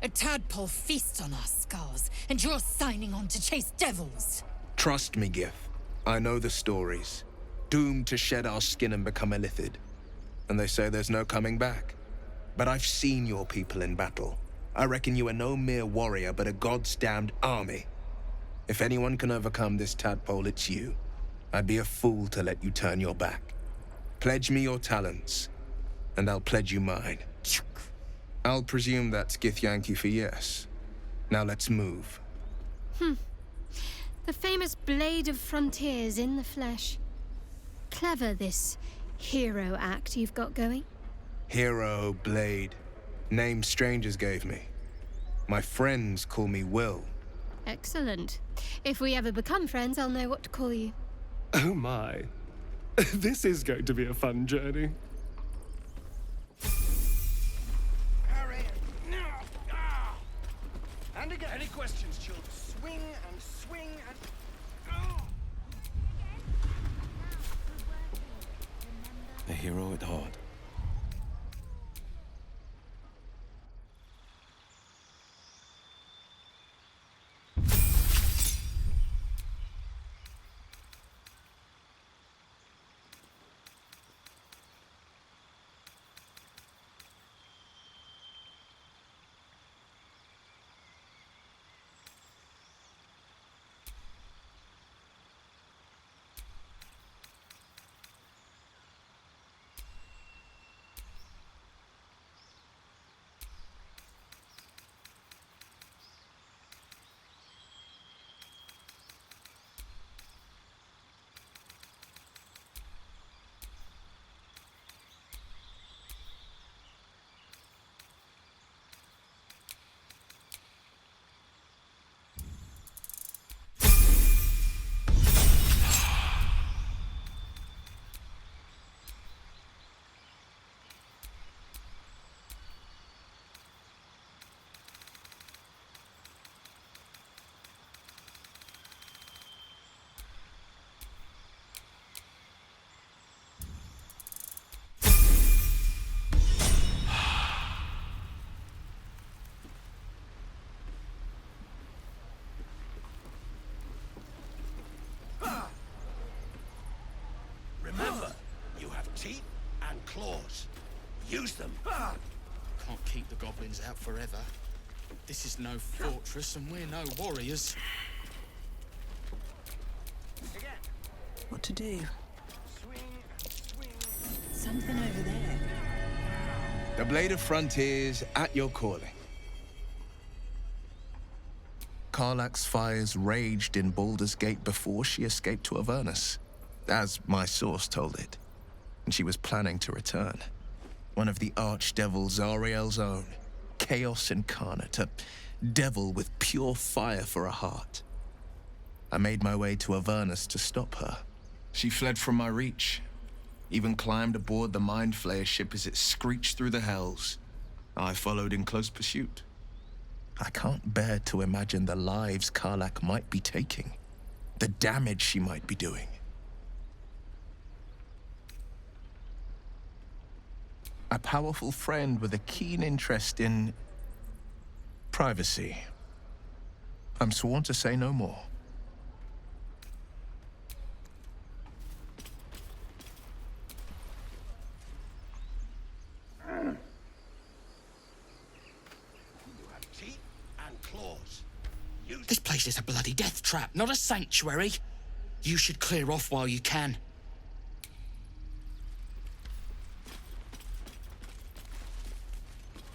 A tadpole feasts on our scars, and you're signing on to chase devils. Trust me, Gith. I know the stories. Doomed to shed our skin and become Illithid. And they say there's no coming back. But I've seen your people in battle. I reckon you are no mere warrior, but a god's damned army. If anyone can overcome this tadpole, it's you. I'd be a fool to let you turn your back. Pledge me your talents, and I'll pledge you mine. I'll presume that's Githyanki for yes. Now let's move. The famous Blade of Frontiers in the flesh. Clever, this hero act you've got going. Hero, Blade. Names strangers gave me. My friends call me Will. Excellent. If we ever become friends, I'll know what to call you. Oh my. This is going to be a fun journey. And again. Any questions, children? Swing and swing and... Oh! A hero at heart. Remember, you have teeth and claws. Use them. Can't keep the goblins out forever. This is no fortress and we're no warriors. What to do? Something over there. The Blade of Frontiers at your calling. Karlach's fires raged in Baldur's Gate before she escaped to Avernus, as my source told it, and she was planning to return. One of the archdevil Zariel's own, Chaos Incarnate, a devil with pure fire for a heart. I made my way to Avernus to stop her. She fled from my reach, even climbed aboard the Mind Flayer ship as it screeched through the hells. I followed in close pursuit. I can't bear to imagine the lives Karlach might be taking, the damage she might be doing. A powerful friend with a keen interest in privacy. I'm sworn to say no more. This place is a bloody death trap, not a sanctuary. You should clear off while you can.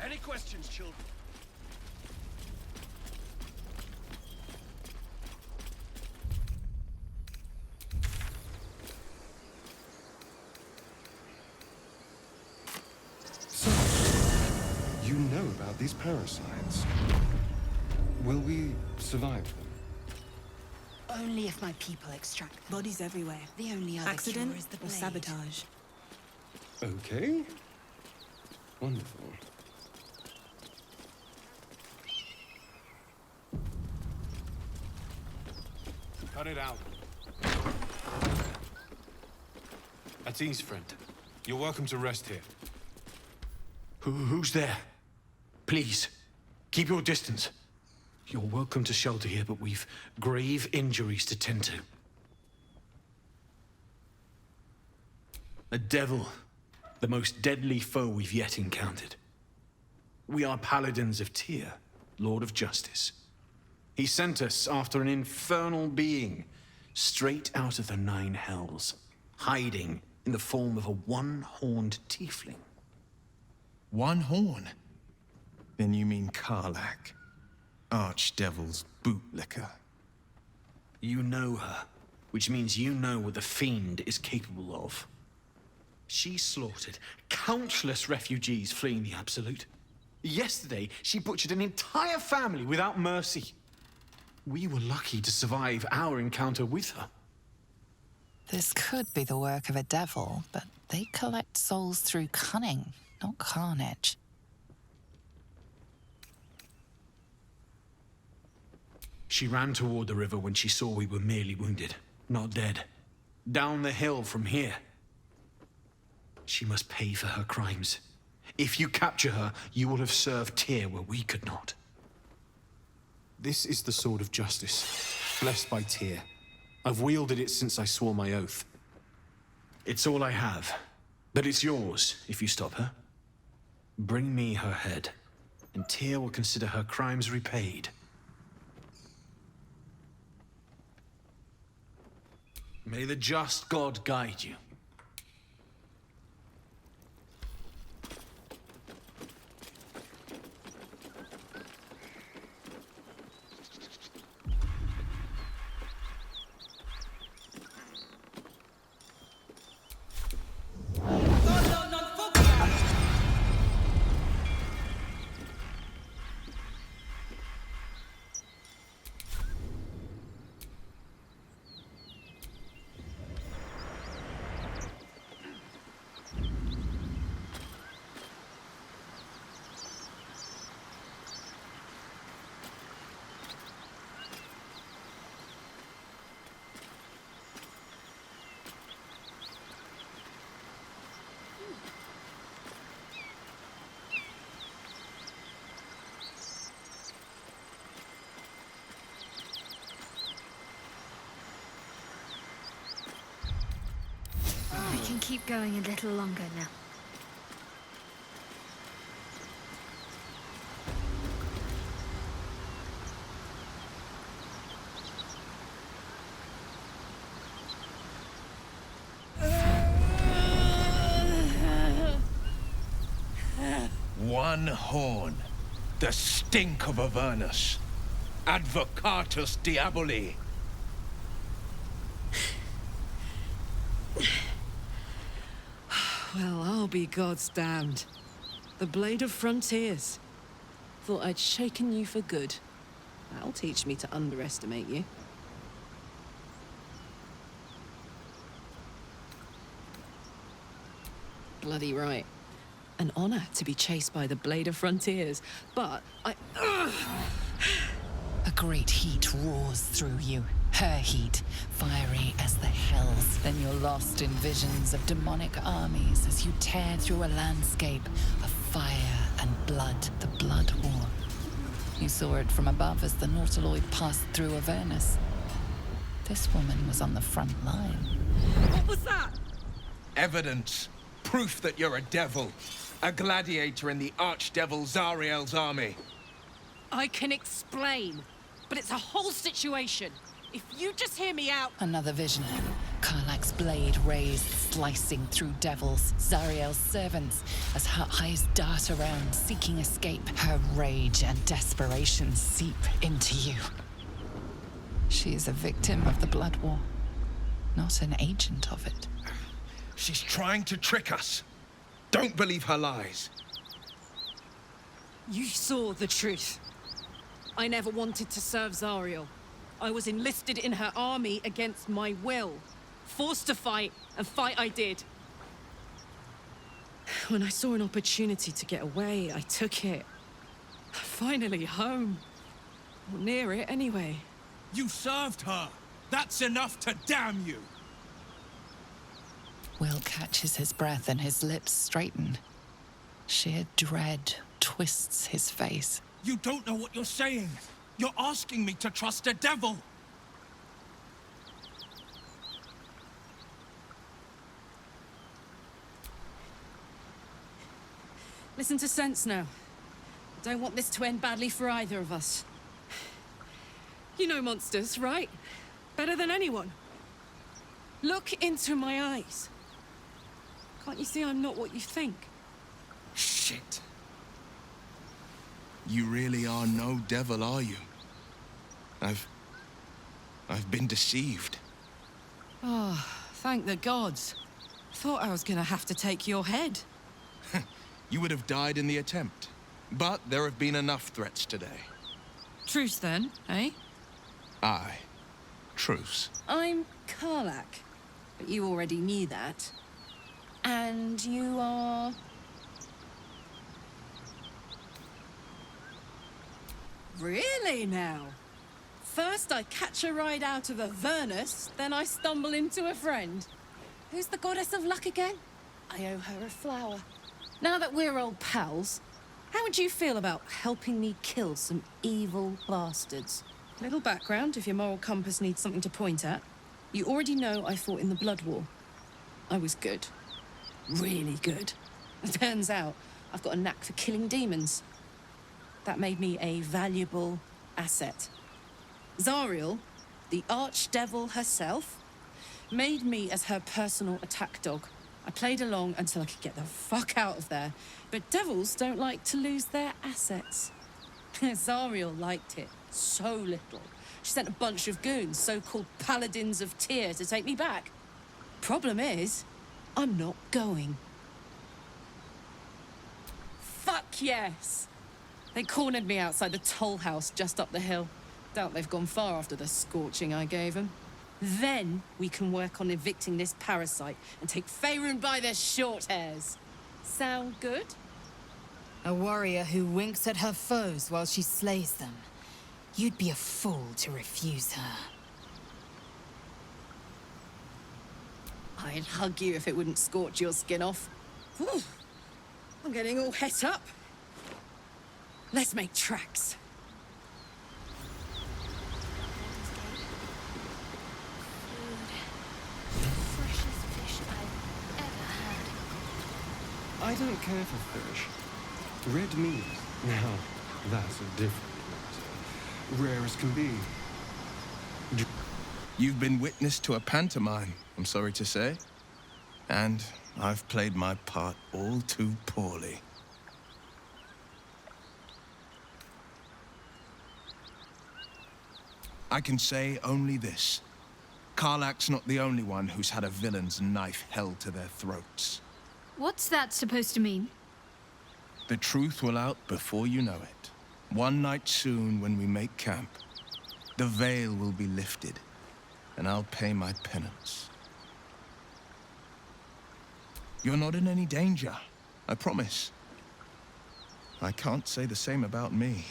Any questions, children? So, you know about these parasites. Will we survive them? Only if my people extract them. Bodies everywhere. The only other Accident cure is the or blade. sabotage. Okay. Wonderful. Cut it out. Atine's friend. You're welcome to rest here. Who's there? Please, keep your distance. You're welcome to shelter here, but we've grave injuries to tend to. A devil, the most deadly foe we've yet encountered. We are paladins of Tyr, Lord of Justice. He sent us after an infernal being, straight out of the Nine Hells, hiding in the form of a one-horned tiefling. One horn? Then you mean Karlach, Archdevil's bootlicker. You know her, which means you know what the Fiend is capable of. She slaughtered countless refugees fleeing the Absolute. Yesterday, she butchered an entire family without mercy. We were lucky to survive our encounter with her. This could be the work of a devil, but they collect souls through cunning, not carnage. She ran toward the river when she saw we were merely wounded, not dead. Down the hill from here. She must pay for her crimes. If you capture her, you will have served Tyr where we could not. This is the sword of justice, blessed by Tyr. I've wielded it since I swore my oath. It's all I have, but it's yours if you stop her. Bring me her head, and Tyr will consider her crimes repaid. May the just God guide you. I can keep going a little longer now. One horn. The stink of Avernus. Advocatus Diaboli. Well, I'll be God's damned. The Blade of Frontiers. Thought I'd shaken you for good. That'll teach me to underestimate you. Bloody right. An honor to be chased by the Blade of Frontiers, but A great heat roars through you. Her heat, fiery as the hells. Then you're lost in visions of demonic armies as you tear through a landscape of fire and blood, the Blood War. You saw it from above as the Nautiloid passed through Avernus. This woman was on the front line. What was that? Evidence. Proof that you're a devil. A gladiator in the archdevil Zariel's army. I can explain, but it's a whole situation. If you just hear me out... Another vision. Karlach's blade raised, slicing through devils, Zariel's servants, as her eyes dart around, seeking escape. Her rage and desperation seep into you. She is a victim of the Blood War, not an agent of it. She's trying to trick us. Don't believe her lies. You saw the truth. I never wanted to serve Zariel. I was enlisted in her army against my will. Forced to fight, and fight I did. When I saw an opportunity to get away, I took it. Finally home. Or near it, anyway. You served her! That's enough to damn you! Will catches his breath and his lips straighten. Sheer dread twists his face. You don't know what you're saying! You're asking me to trust a devil! Listen to sense now. I don't want this to end badly for either of us. You know monsters, right? Better than anyone. Look into my eyes. Can't you see I'm not what you think? Shit. You really are no devil, are you? I've been deceived. Oh, thank the gods. Thought I was gonna have to take your head. You would have died in the attempt. But there have been enough threats today. Truce then, eh? Aye. Truce. I'm Karlach, but you already knew that. And you are... Really now? First, I catch a ride out of Avernus, then I stumble into a friend. Who's the goddess of luck again? I owe her a flower. Now that we're old pals, how would you feel about helping me kill some evil bastards? Little background, if your moral compass needs something to point at. You already know I fought in the Blood War. I was good. Really good. Turns out, I've got a knack for killing demons. That made me a valuable asset. Zariel, the archdevil herself, made me as her personal attack dog. I played along until I could get the fuck out of there. But devils don't like to lose their assets. Zariel liked it so little. She sent a bunch of goons, so-called paladins of Tyr, to take me back. Problem is, I'm not going. Fuck yes! They cornered me outside the toll house just up the hill. Doubt they've gone far after the scorching I gave them. Then we can work on evicting this parasite and take Faerun by their short hairs. Sound good? A warrior who winks at her foes while she slays them. You'd be a fool to refuse her. I'd hug you if it wouldn't scorch your skin off. Whew. I'm getting all het up. Let's make tracks. Freshest fish I've ever had. I don't care for fish. Red meat, now, that's a different matter. Rare as can be. You've been witness to a pantomime, I'm sorry to say. And I've played my part all too poorly. I can say only this. Karlach's not the only one who's had a villain's knife held to their throats. What's that supposed to mean? The truth will out before you know it. One night soon, when we make camp, the veil will be lifted, and I'll pay my penance. You're not in any danger, I promise. I can't say the same about me.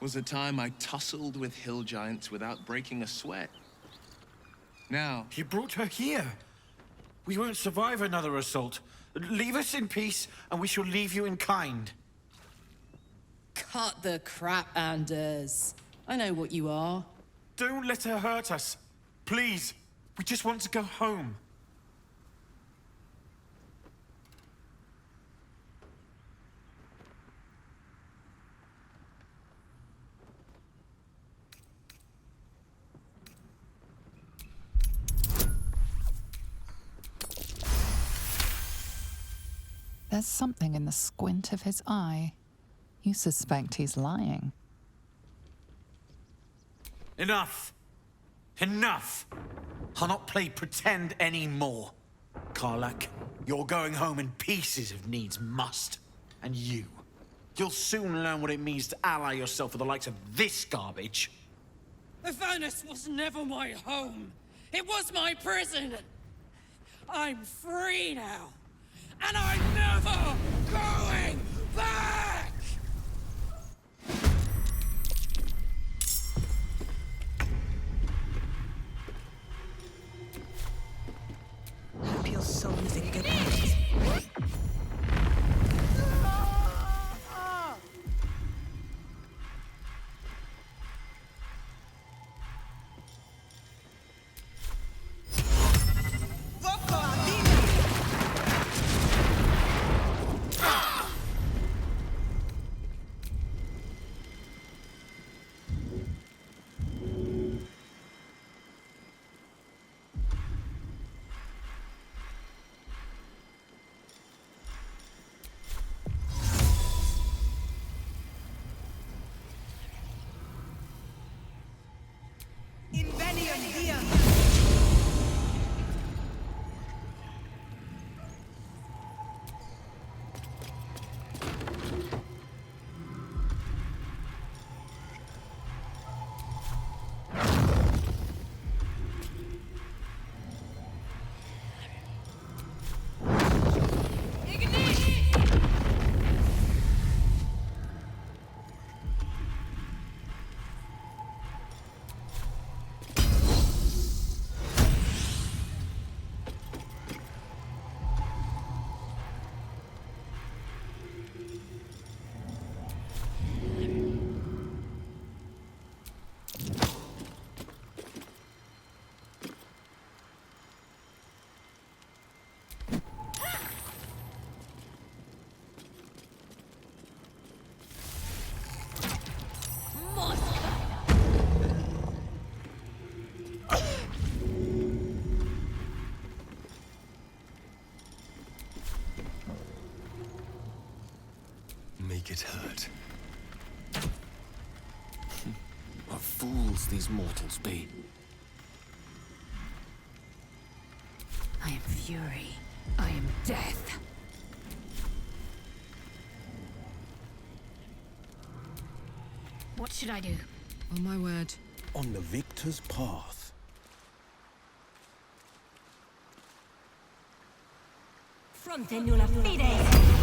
Was a time I tussled with hill giants without breaking a sweat. Now... You brought her here. We won't survive another assault. Leave us in peace, and we shall leave you in kind. Cut the crap, Anders. I know what you are. Don't let her hurt us. Please. We just want to go home. There's something in the squint of his eye. You suspect he's lying. Enough! Enough! I'll not play pretend anymore. Karlach, you're going home in pieces if needs must. And you'll soon learn what it means to ally yourself with the likes of this garbage. Avernus was never my home. It was my prison. I'm free now. And I'm never going back! Hope your soul is in good hands. make it hurt. What fools these mortals be. I am fury. I am death. What should I do? On my word. On the victor's path. Fronte nulla fide!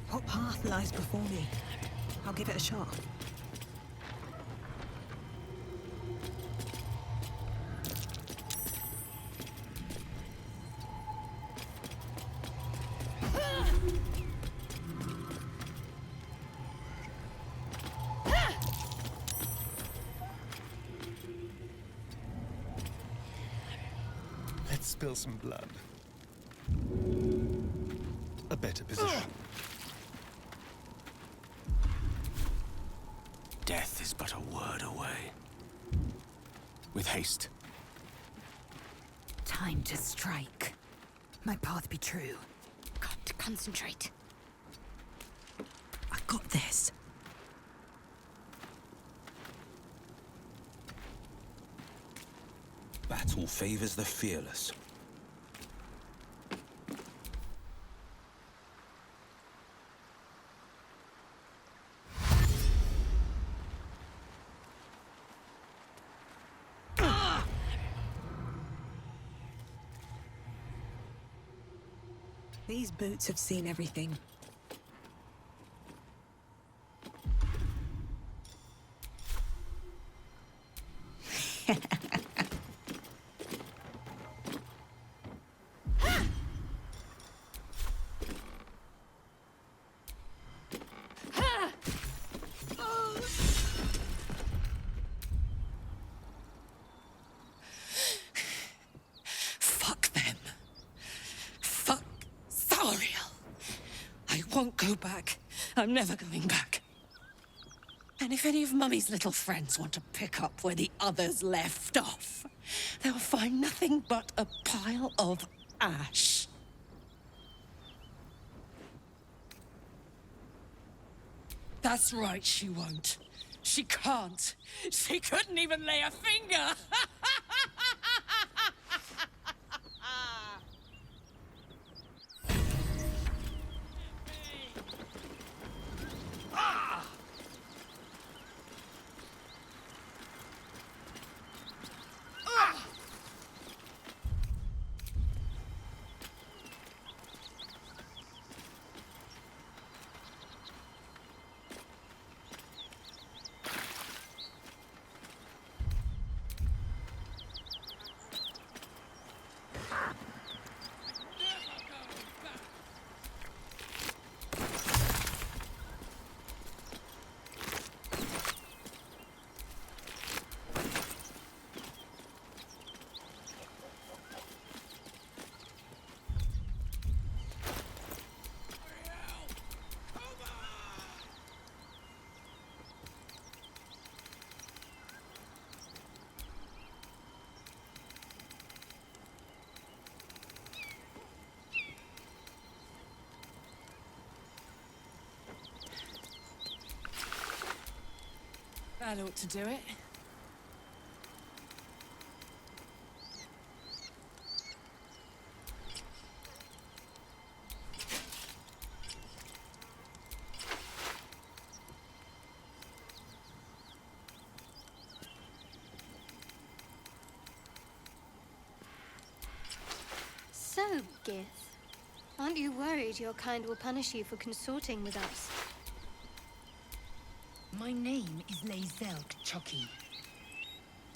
What path lies before me? I'll give it a shot. Let's spill some blood. A better position. Death is but a word away. With haste. Time to strike. My path be true. Got to concentrate. I've got this. Battle favors the fearless. These boots have seen everything. Fuck them. Fuck Zariel. I won't go back. I'm never going back. And if any of Mummy's little friends want to pick up where the others left off, they'll find nothing but a pile of ash. That's right, she won't. She can't. She couldn't even lay a finger. That ought to do it. So, Gith, aren't you worried your kind will punish you for consorting with us? My name is Lae'zel K'Choki,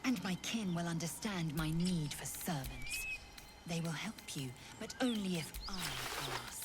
and my kin will understand my need for servants. They will help you, but only if I ask.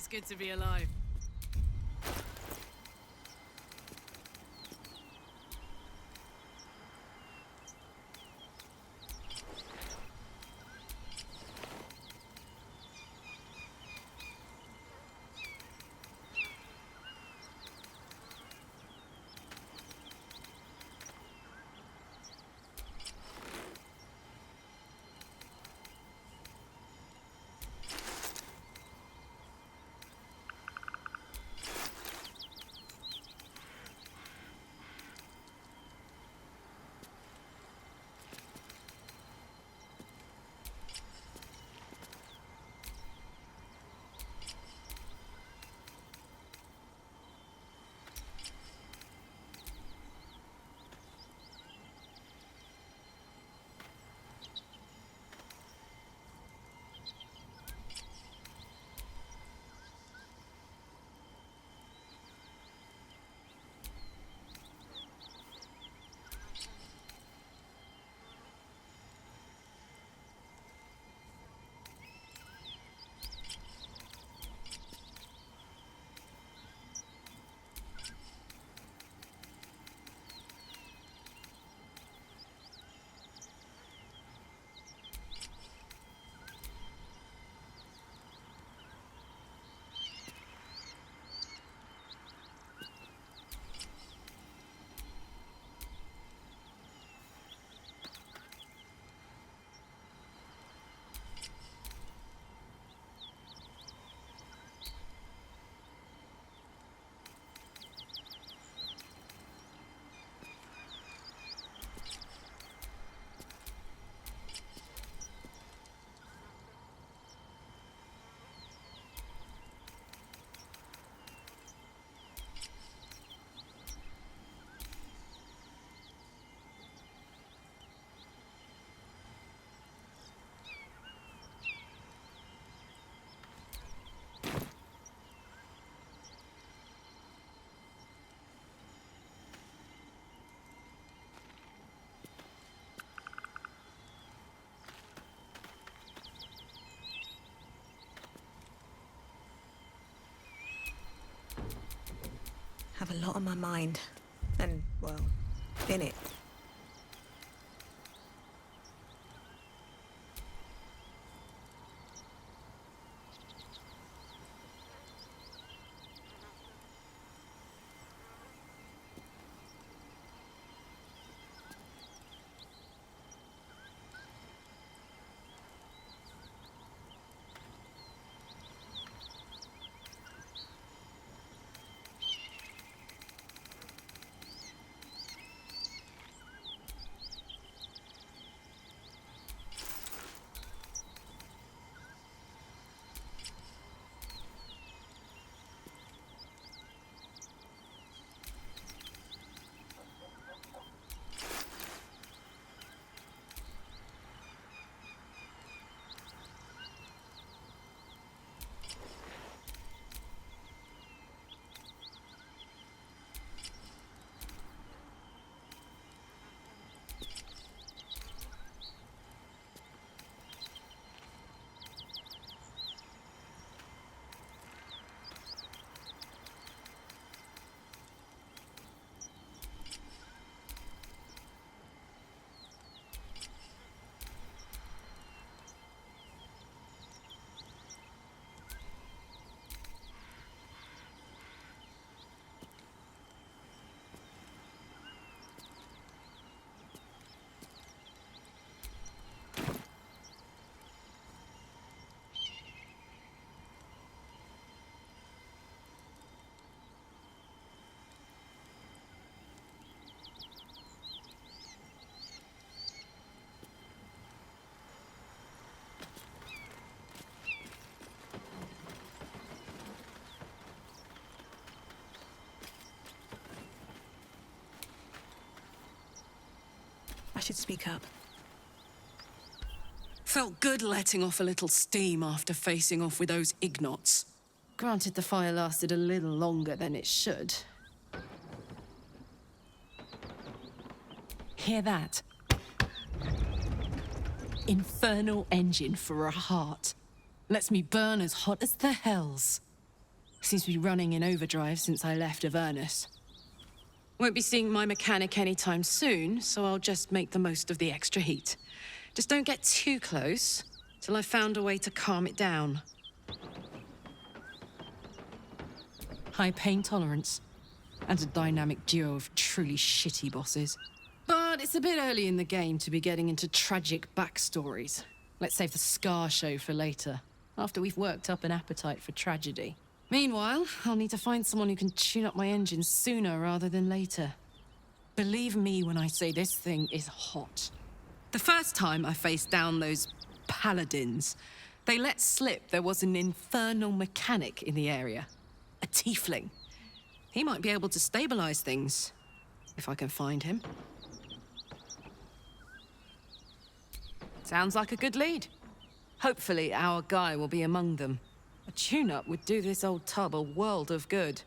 It's good to be alive. Have a lot on my mind. And, well, in it. I should speak up. Felt good letting off a little steam after facing off with those Ignots. Granted, the fire lasted a little longer than it should. Hear that? Infernal engine for a heart. Lets me burn as hot as the hells. Seems to be running in overdrive since I left Avernus. Won't be seeing my mechanic anytime soon, so I'll just make the most of the extra heat. Just don't get too close till I've found a way to calm it down. High pain tolerance, and a dynamic duo of truly shitty bosses. But it's a bit early in the game to be getting into tragic backstories. Let's save the Scar show for later, after we've worked up an appetite for tragedy. Meanwhile, I'll need to find someone who can tune up my engine sooner rather than later. Believe me when I say this thing is hot. The first time I faced down those paladins, they let slip there was an infernal mechanic in the area. A tiefling. He might be able to stabilize things, if I can find him. Sounds like a good lead. Hopefully our guy will be among them. A tune-up would do this old tub a world of good.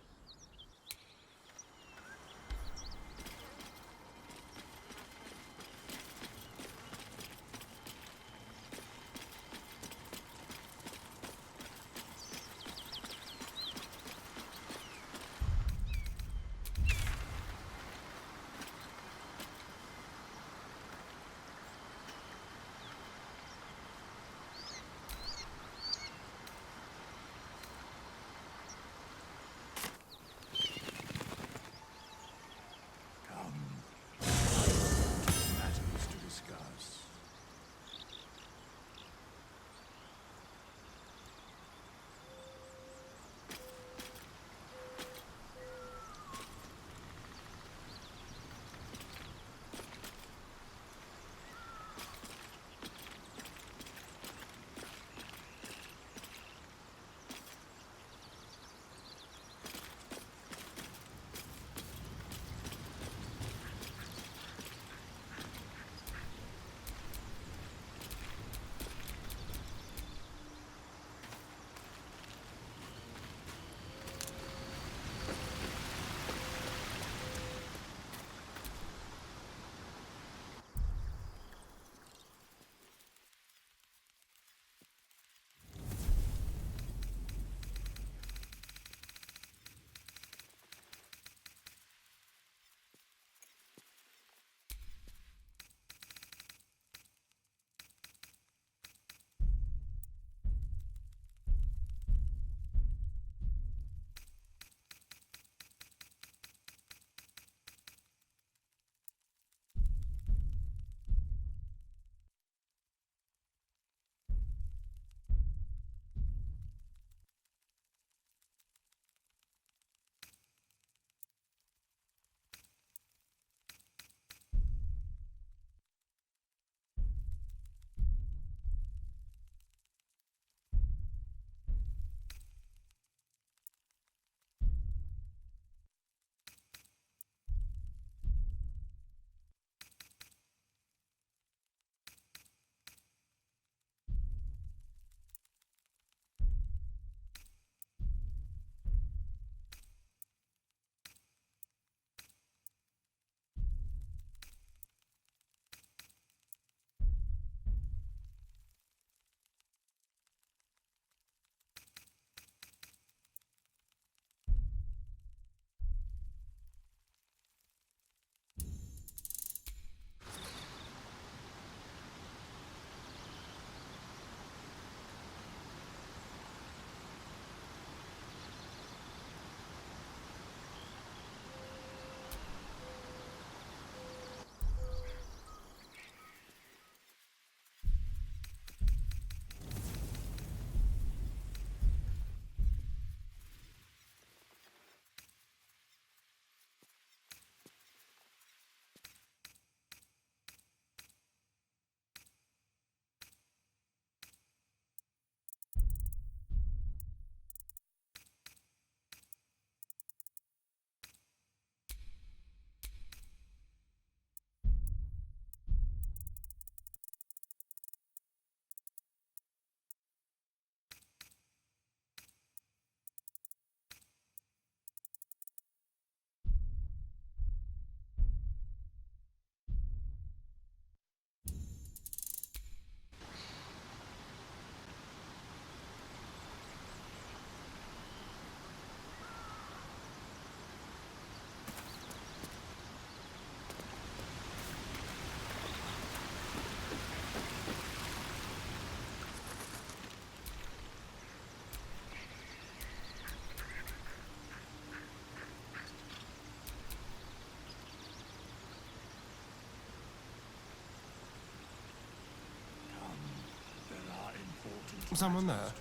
Someone there?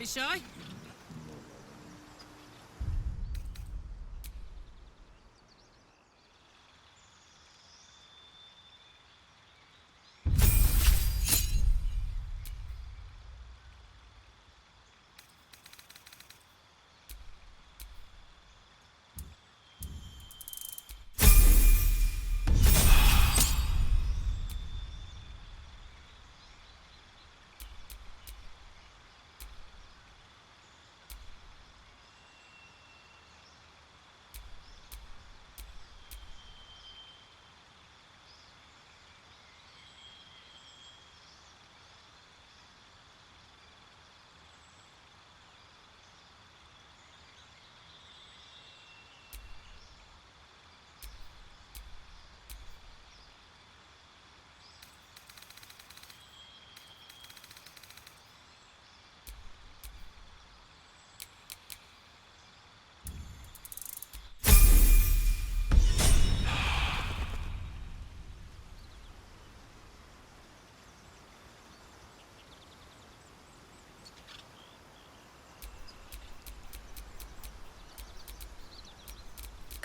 be shy.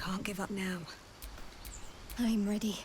Can't give up now. I'm ready.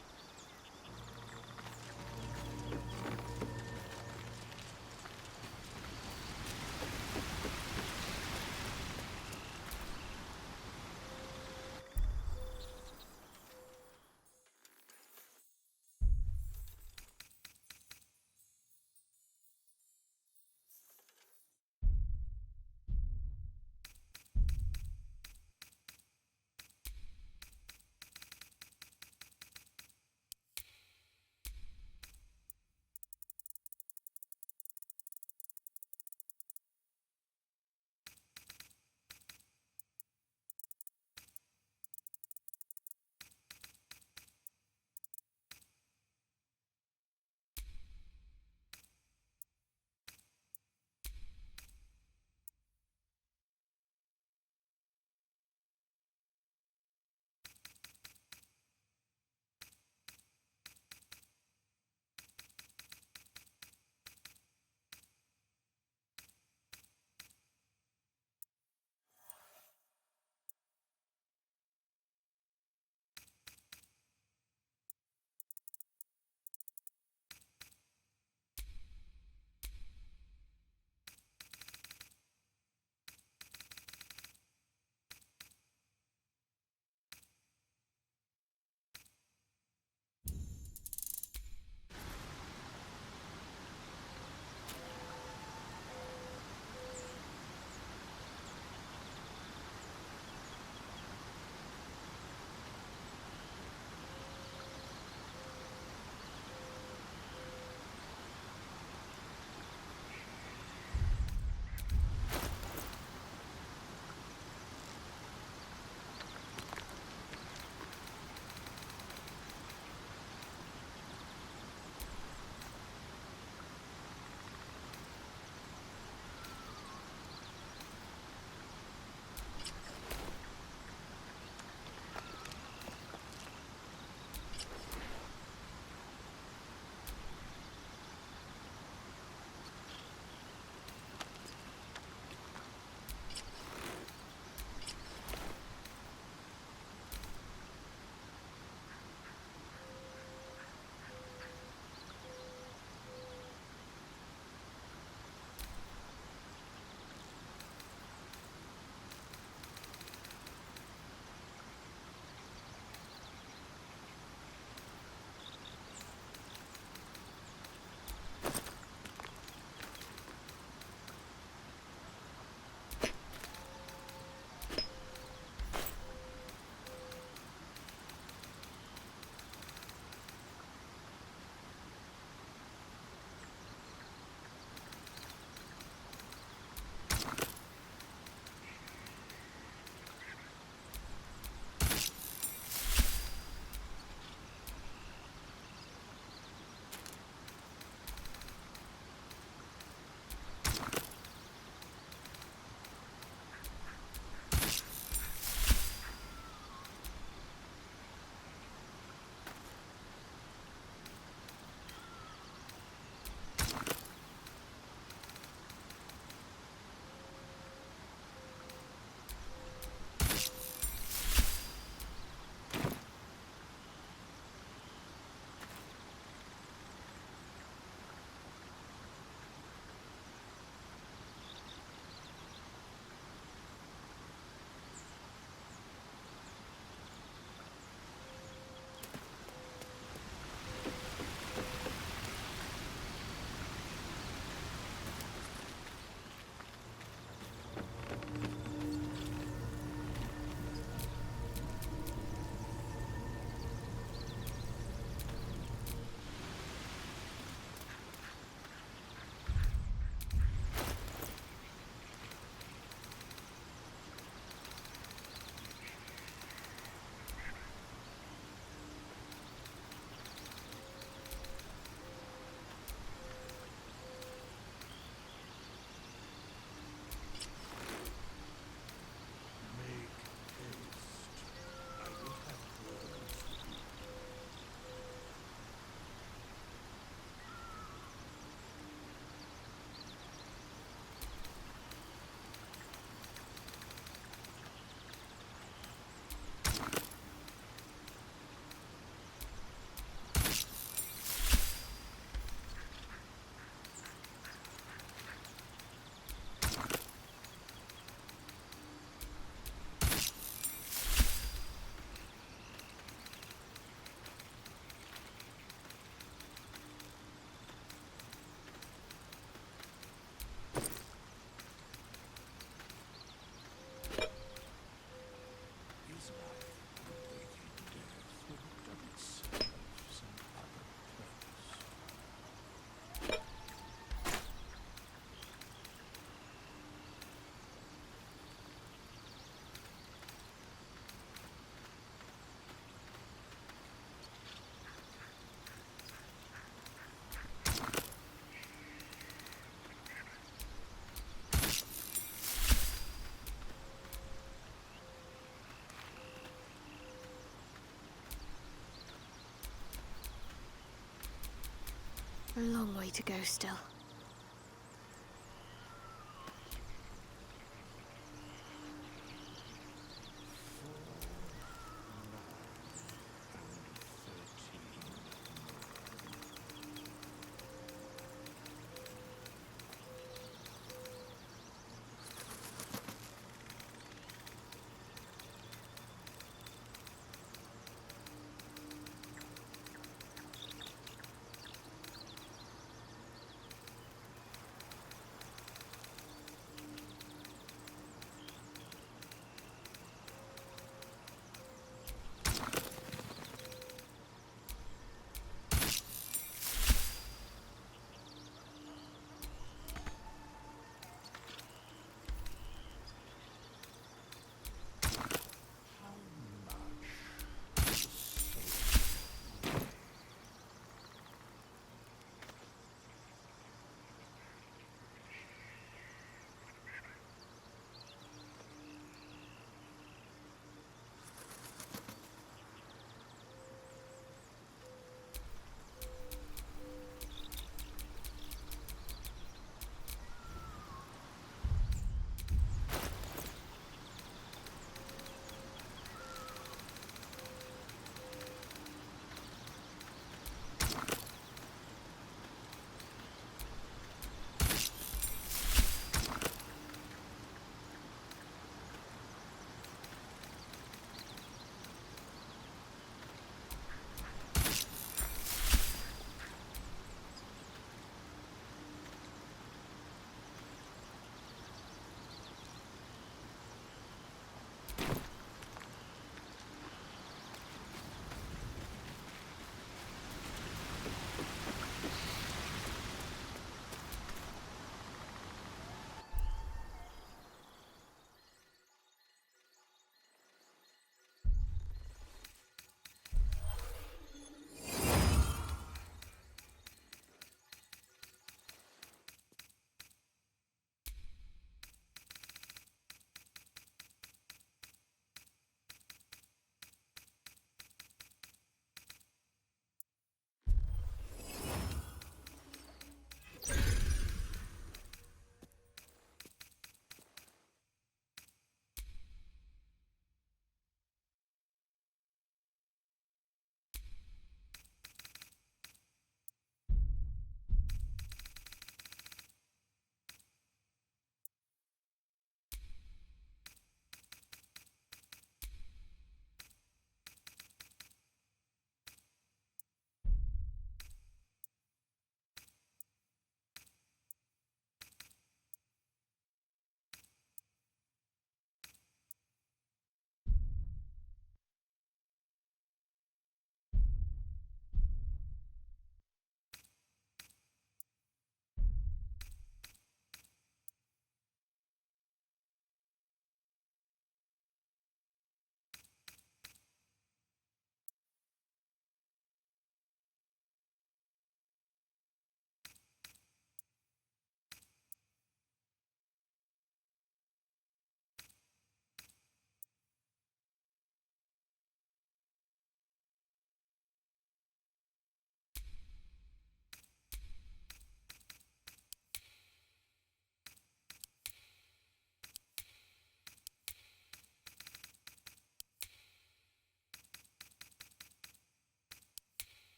A long way to go still.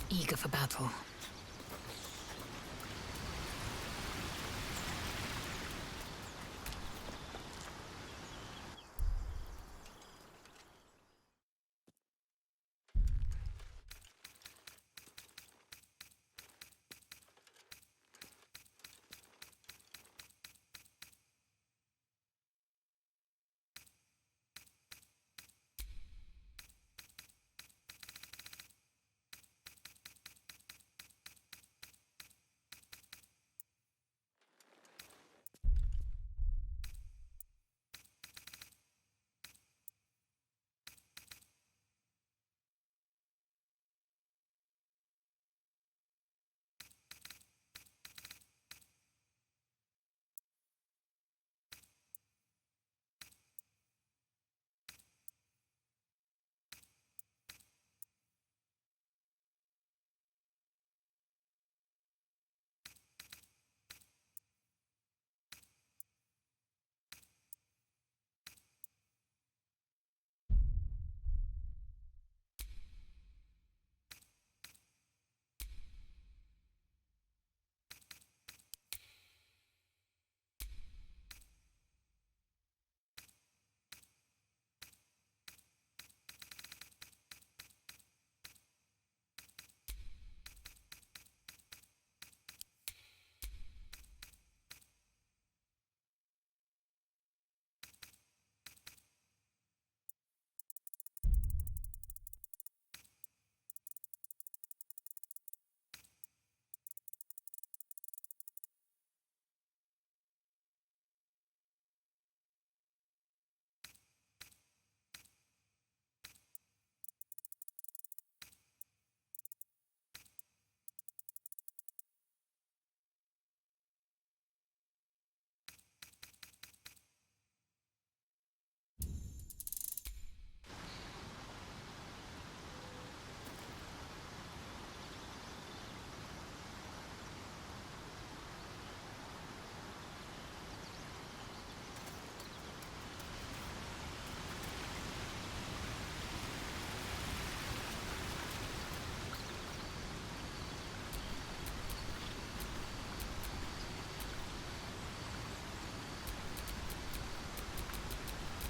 Eager for battle.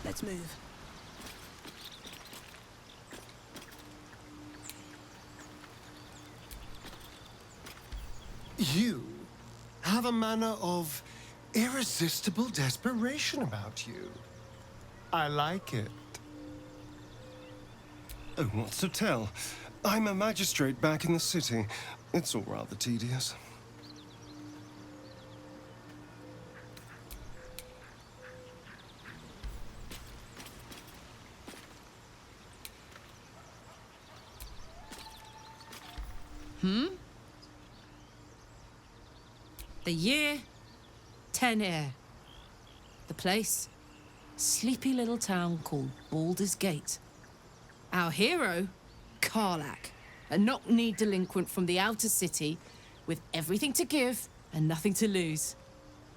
Let's move. You have a manner of irresistible desperation about you. I like it. Oh, what's to tell? I'm a magistrate back in the city. It's all rather tedious. The year, 10 Air. The place, sleepy little town called Baldur's Gate. Our hero, Karlach, a knock-knee delinquent from the outer city with everything to give and nothing to lose.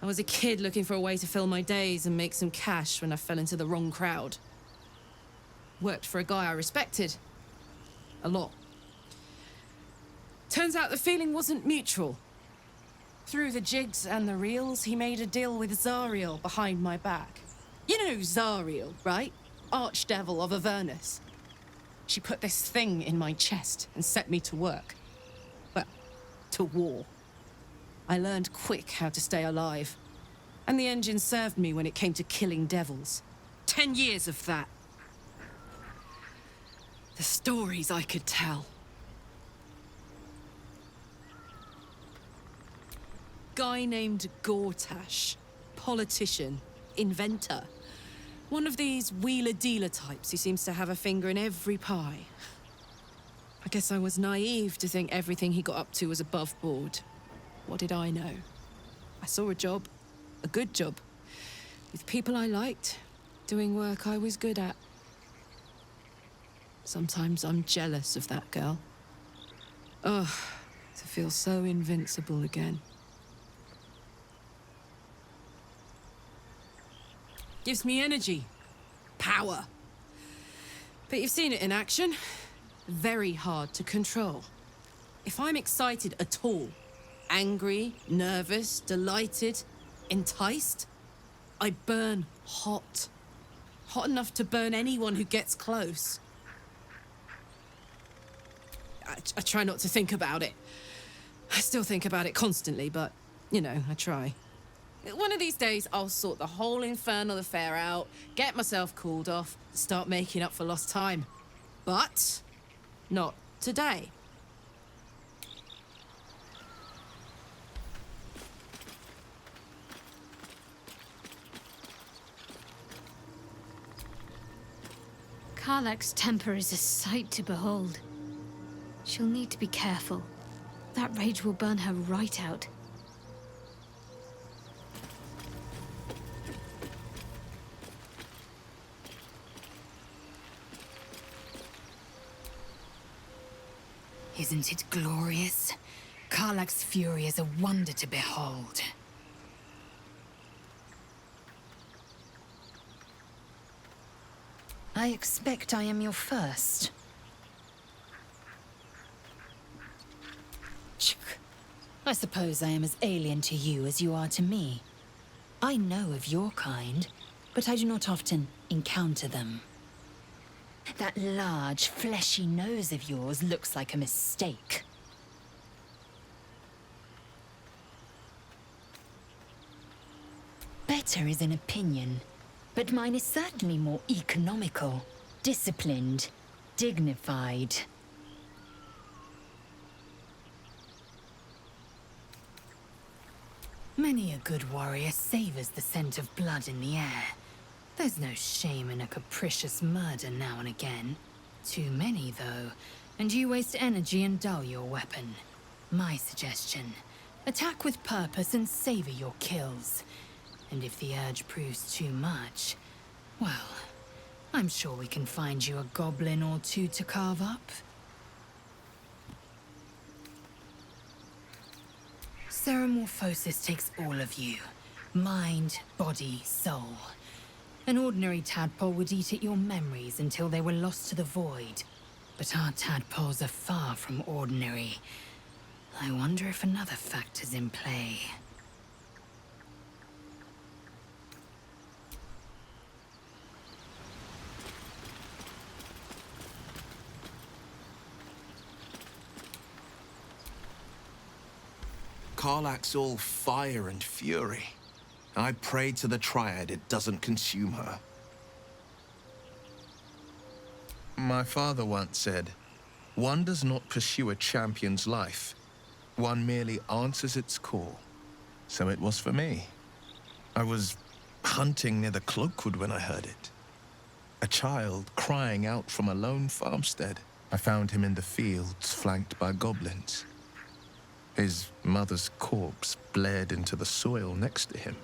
I was a kid looking for a way to fill my days and make some cash when I fell into the wrong crowd. Worked for a guy I respected. A lot. Turns out the feeling wasn't mutual. Through the jigs and the reels, he made a deal with Zariel behind my back. You know Zariel, right? Archdevil of Avernus. She put this thing in my chest and set me to work. Well, to war. I learned quick how to stay alive. And the engine served me when it came to killing devils. 10 years of that. The stories I could tell. Guy named Gortash. Politician. Inventor. One of these wheeler-dealer types who seems to have a finger in every pie. I guess I was naive to think everything he got up to was above board. What did I know? I saw a job. A good job. With people I liked. Doing work I was good at. Sometimes I'm jealous of that girl. Ugh, to feel so invincible again. Gives me energy. Power. But you've seen it in action. Very hard to control. If I'm excited at all, angry, nervous, delighted, enticed, I burn hot. Hot enough to burn anyone who gets close. I try not to think about it. I still think about it constantly, but, you know, I try. One of these days, I'll sort the whole infernal affair out, get myself cooled off, start making up for lost time. But not today. Karlach's temper is a sight to behold. She'll need to be careful. That rage will burn her right out. Isn't it glorious? Karlach's fury is a wonder to behold. I expect I am your first. I suppose I am as alien to you as you are to me. I know of your kind, but I do not often encounter them. That large, fleshy nose of yours looks like a mistake. Better is an opinion, but mine is certainly more economical, disciplined, dignified. Many a good warrior savors the scent of blood in the air. There's no shame in a capricious murder now and again. Too many, though, and you waste energy and dull your weapon. My suggestion, attack with purpose and savor your kills. And if the urge proves too much, well, I'm sure we can find you a goblin or two to carve up. Ceramorphosis takes all of you. Mind, body, soul. An ordinary tadpole would eat at your memories until they were lost to the void. But our tadpoles are far from ordinary. I wonder if another factor's in play. Karlach's all fire and fury. I pray to the Triad it doesn't consume her. My father once said, one does not pursue a champion's life. One merely answers its call. So it was for me. I was hunting near the Cloakwood when I heard it. A child crying out from a lone farmstead. I found him in the fields, flanked by goblins. His mother's corpse bled into the soil next to him.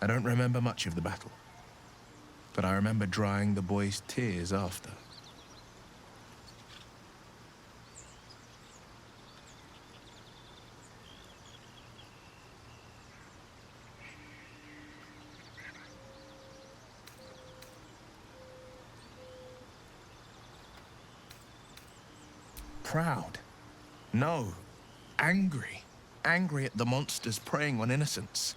I don't remember much of the battle, but I remember drying the boy's tears after. Proud? No. Angry. Angry at the monsters preying on innocents.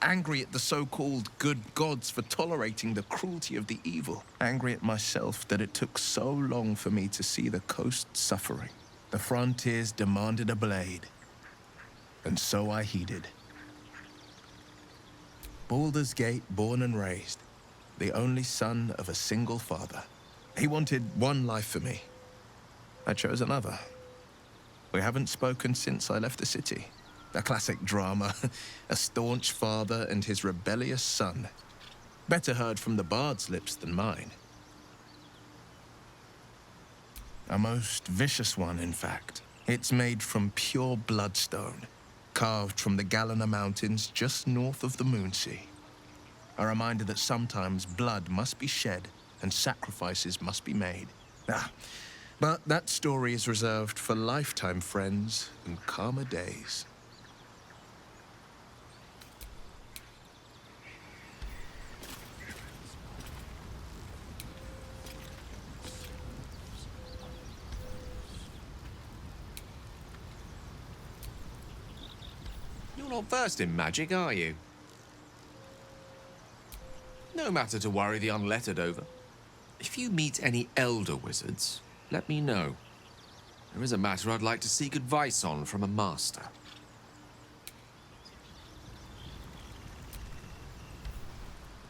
Angry at the so-called good gods for tolerating the cruelty of the evil. Angry at myself that it took so long for me to see the coast suffering. The frontiers demanded a blade. And so I heeded. Baldur's Gate, born and raised. The only son of a single father. He wanted one life for me. I chose another. We haven't spoken since I left the city. A classic drama. A staunch father and his rebellious son. Better heard from the bard's lips than mine. A most vicious one, in fact. It's made from pure bloodstone, carved from the Galena Mountains just north of the Moonsea. A reminder that sometimes blood must be shed and sacrifices must be made. But that story is reserved for lifetime friends and calmer days. You're not versed in magic, are you? No matter to worry the unlettered over. If you meet any elder wizards, let me know. There is a matter I'd like to seek advice on from a master.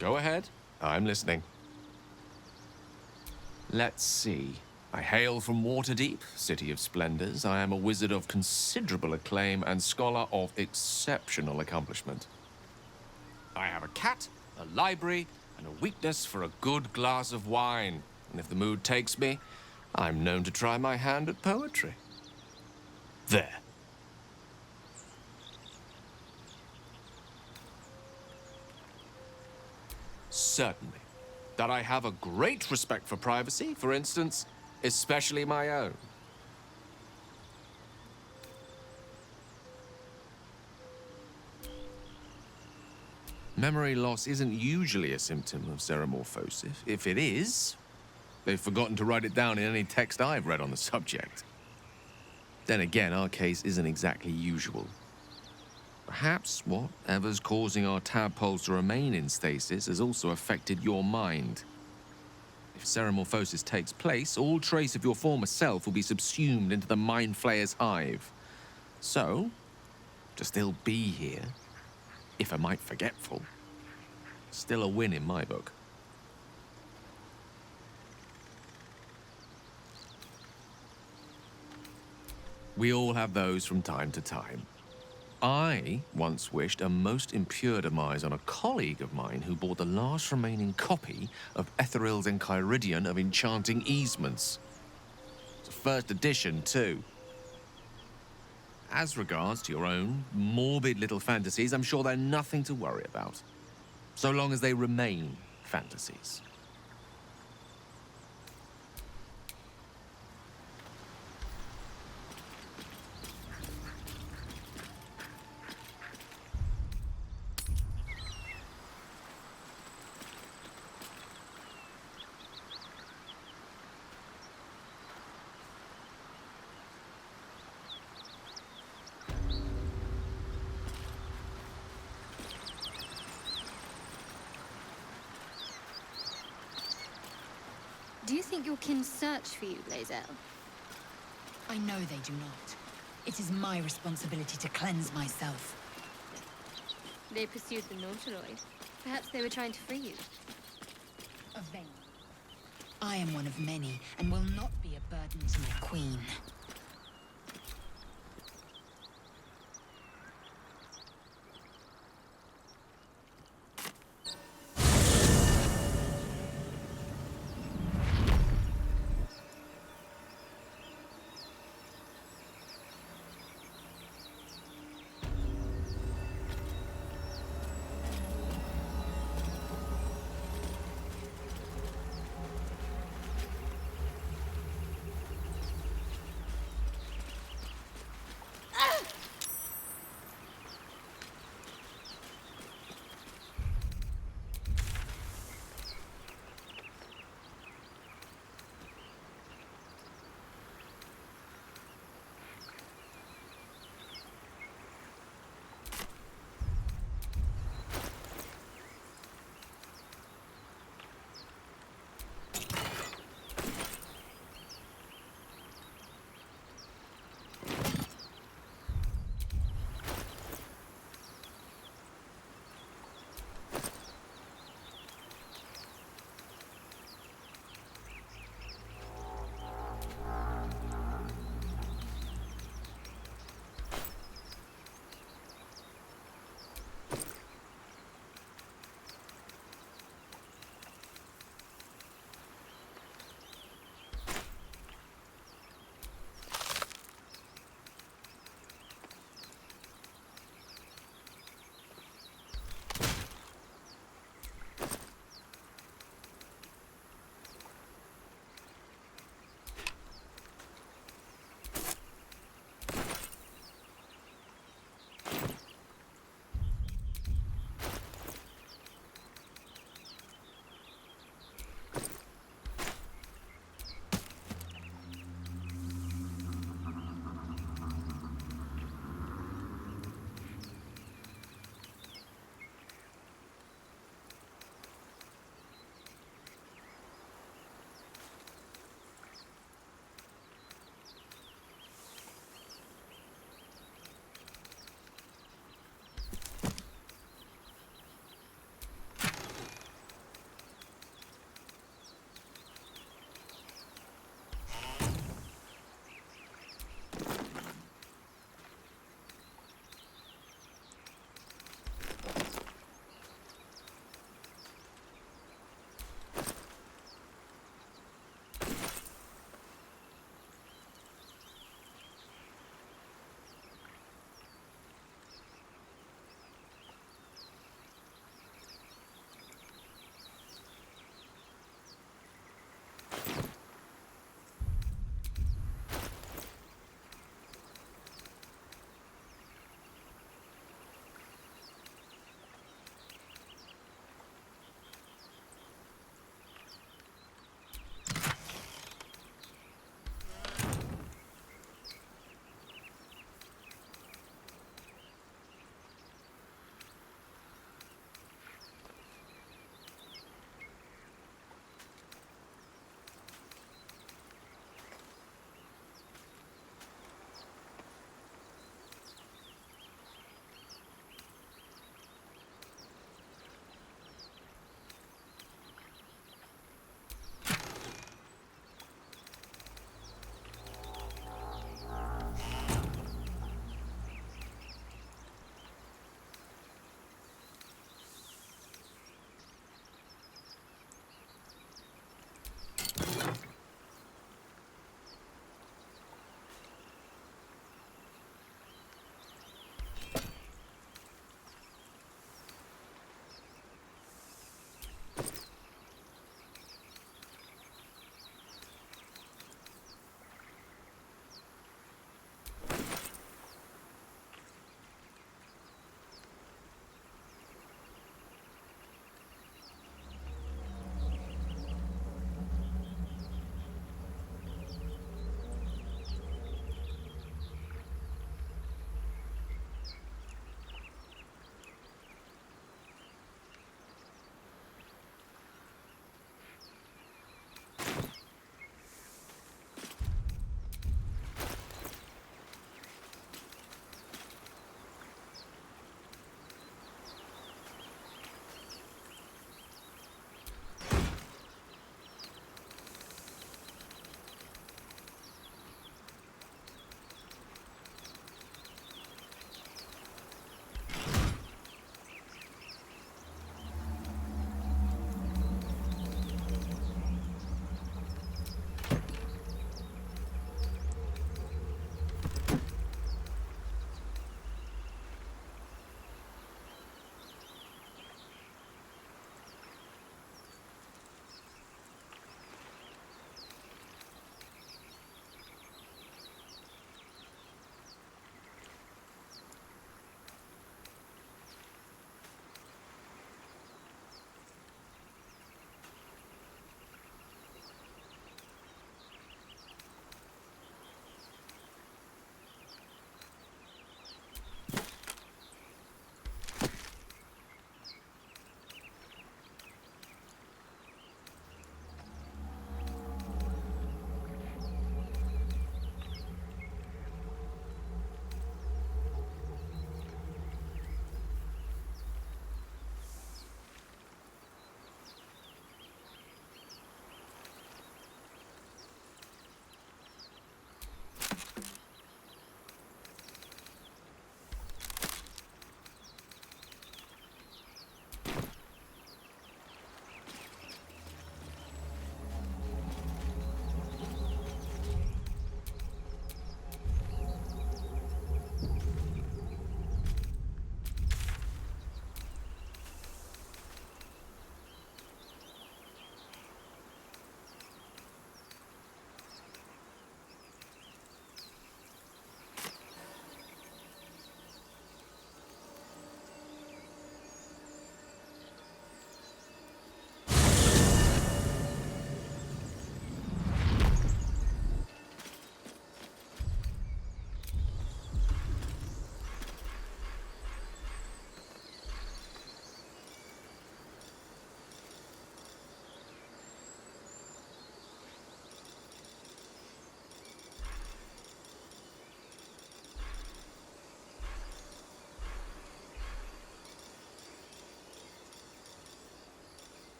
Go ahead. I'm listening. Let's see. I hail from Waterdeep, City of Splendors. I am a wizard of considerable acclaim and scholar of exceptional accomplishment. I have a cat, a library, and a weakness for a good glass of wine. And if the mood takes me, I'm known to try my hand at poetry. There. Certainly. That I have a great respect for privacy, for instance, especially my own. Memory loss isn't usually a symptom of xenomorphosis. If it is, they've forgotten to write it down in any text I've read on the subject. Then again, our case isn't exactly usual. Perhaps whatever's causing our tadpoles to remain in stasis has also affected your mind. If xenomorphosis takes place, all trace of your former self will be subsumed into the Mind Flayer's hive. So, to still be here, if a mite forgetful, still a win in my book. We all have those from time to time. I once wished a most impure demise on a colleague of mine who bought the last remaining copy of Etheril's Enchiridion of Enchanting Easements. It's a first edition, too. As regards to your own morbid little fantasies, I'm sure they're nothing to worry about, so long as they remain fantasies. Do you think your kin search for you, Lae'zel? I know they do not. It is my responsibility to cleanse myself. They pursued the Nautiloid. Perhaps they were trying to free you. Of them. I am one of many, and will not be a burden to your queen.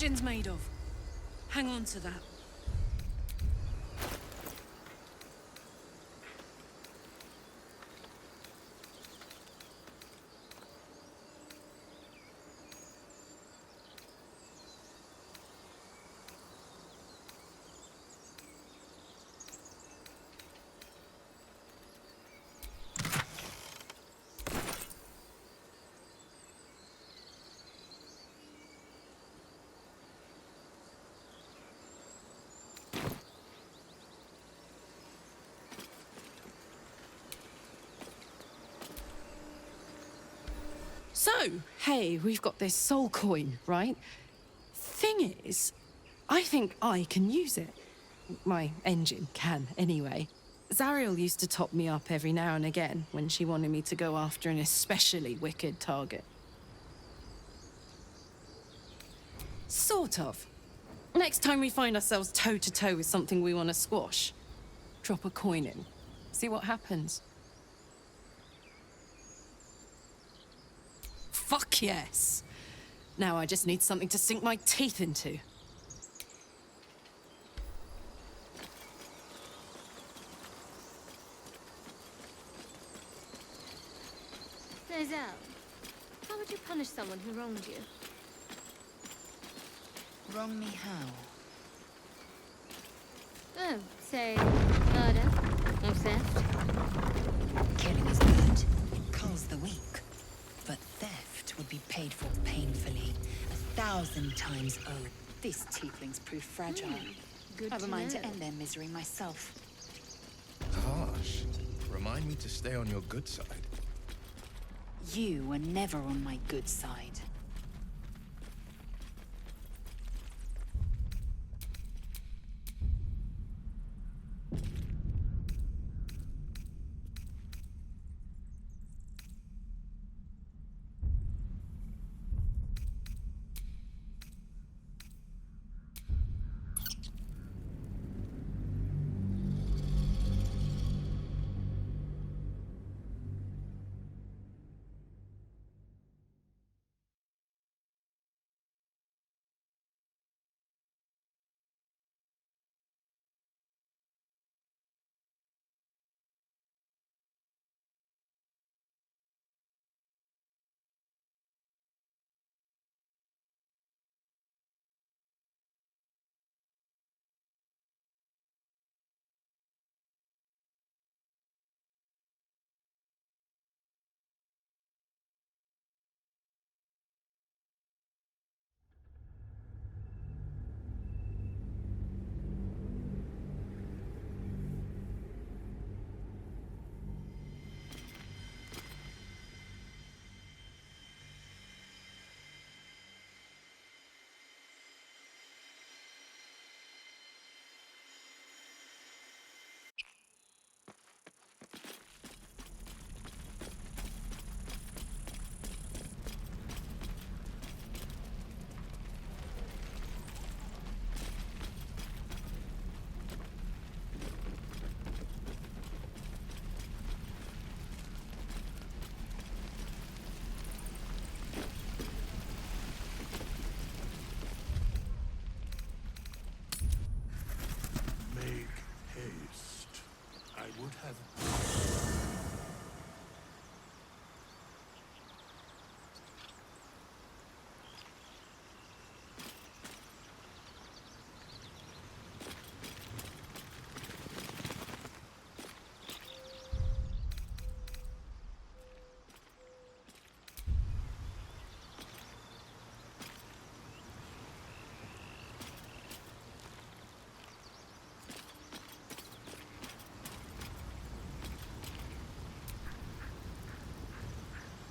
engine's made of. Hang on to that. So, hey, we've got this soul coin, right? Thing is, I think I can use it. My engine can, anyway. Zariel used to top me up every now and again when she wanted me to go after an especially wicked target. Sort of. Next time we find ourselves toe-to-toe with something we want to squash, drop a coin in. See what happens. Fuck yes! Now I just need something to sink my teeth into. Nozelle, how would you punish someone who wronged you? Wrong me how? Oh, say, murder or theft? Killing is good. It culls the weak. But theft would be paid for painfully, 1,000 times owed. These tieflings prove fragile. Good I've a to mind to know. end their misery myself. Harsh. Remind me to stay on your good side. You were never on my good side.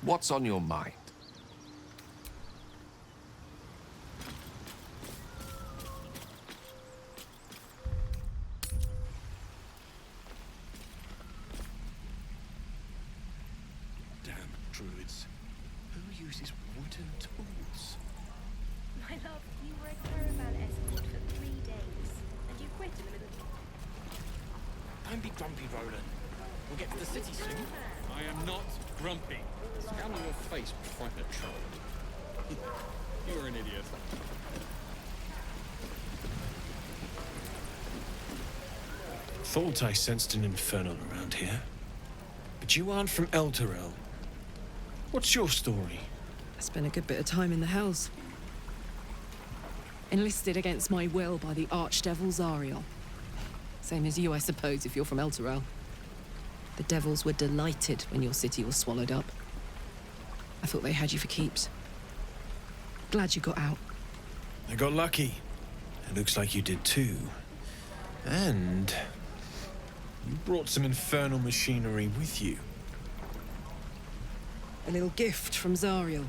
What's on your mind? Damn druids. Who uses wooden tools? My love, you were a caravan escort for 3 days, and you quit in the middle of... Don't be grumpy, Roland. We'll get to the city soon. I am not grumpy. The scowl on your face would frighten a child. You're an idiot. thought I sensed an infernal around here. But you aren't from Elturel. What's your story? I spent a good bit of time in the Hells. Enlisted against my will by the Archdevil Zariel. Same as you, I suppose, if you're from Elturel. The devils were delighted when your city was swallowed up. I thought they had you for keeps. Glad you got out. I got lucky. It looks like you did too. And you brought some infernal machinery with you. A little gift from Zariel.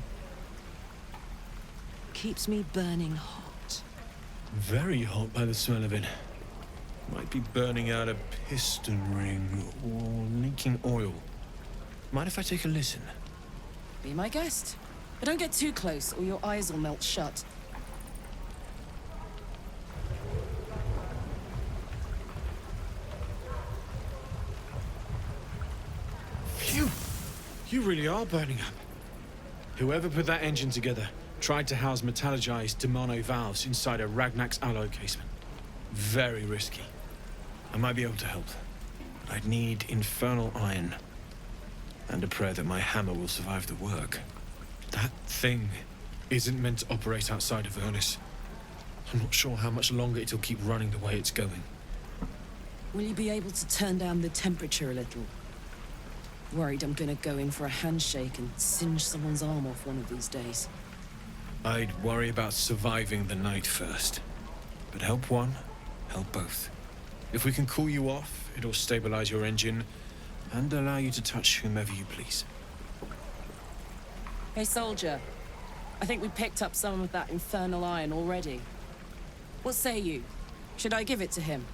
Keeps me burning hot. Very hot by the smell of it. Might be burning out a piston ring or leaking oil. Mind if I take a listen? Be my guest. But don't get too close or your eyes will melt shut. Phew! You really are burning up. Whoever put that engine together tried to house metallogized Demono valves inside a Ragnak's alloy casement. Very risky. I might be able to help. I'd need infernal iron. And a prayer that my hammer will survive the work. That thing isn't meant to operate outside of Ernest. I'm not sure how much longer it'll keep running the way it's going. Will you be able to turn down the temperature a little? Worried I'm gonna go in for a handshake and singe someone's arm off one of these days. I'd worry about surviving the night first. But help one, help both. If we can cool you off, it'll stabilize your engine and allow you to touch whomever you please. Hey, soldier. I think we picked up some of that infernal iron already. What say you? Should I give it to him?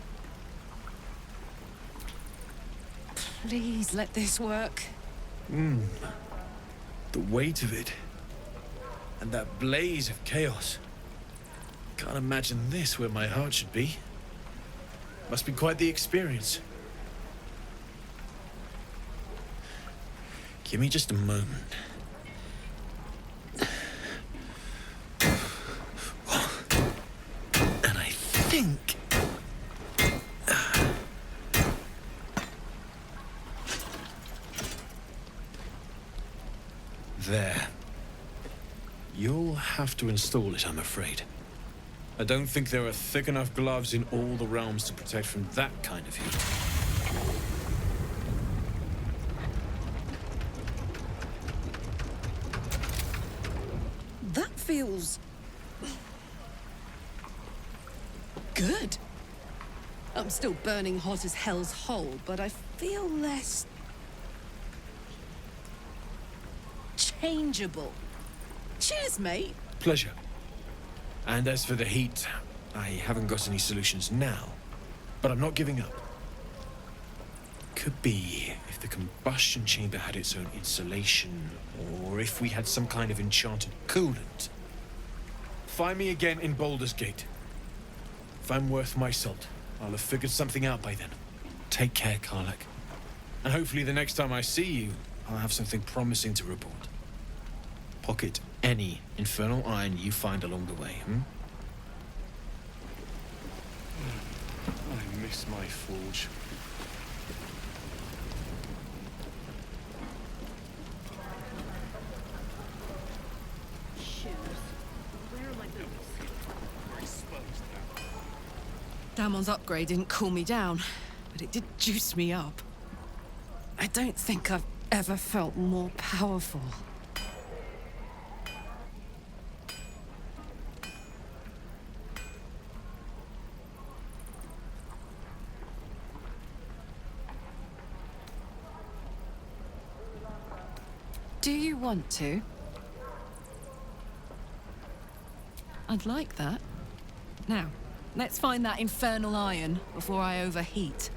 Please let this work. The weight of it. And that blaze of chaos. Can't imagine this where my heart should be. Must be quite the experience. Give me just a moment. And I think... There. You'll have to install it, I'm afraid. I don't think there are thick enough gloves in all the realms to protect from that kind of heat. That feels... good. I'm still burning hot as hell's hole, but I feel less... changeable. Cheers, mate. Pleasure. And as for the heat, I haven't got any solutions now, but I'm not giving up. Could be if the combustion chamber had its own insulation, or if we had some kind of enchanted coolant. Find me again in Baldur's Gate. If I'm worth my salt, I'll have figured something out by then. Take care, Karlach. And hopefully the next time I see you, I'll have something promising to report. Pocket any infernal iron you find along the way, I miss my forge. Shoes. Where are my boots? Damon's upgrade didn't cool me down, but it did juice me up. I don't think I've ever felt more powerful. Do you want to? I'd like that. Now, let's find that infernal iron before I overheat.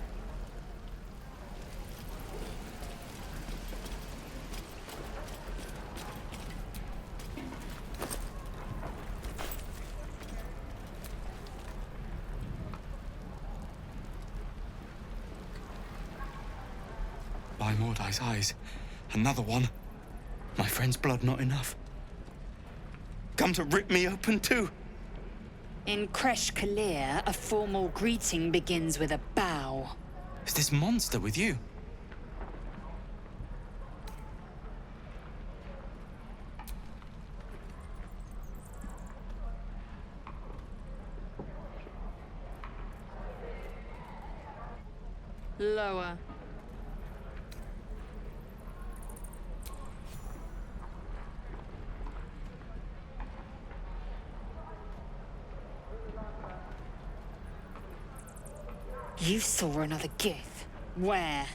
By Mordai's eyes, another one. My friend's blood not enough. Come to rip me open too. In Kresh Kalir, a formal greeting begins with a bow. Is this monster with you? Lower. You saw another Gith. Where?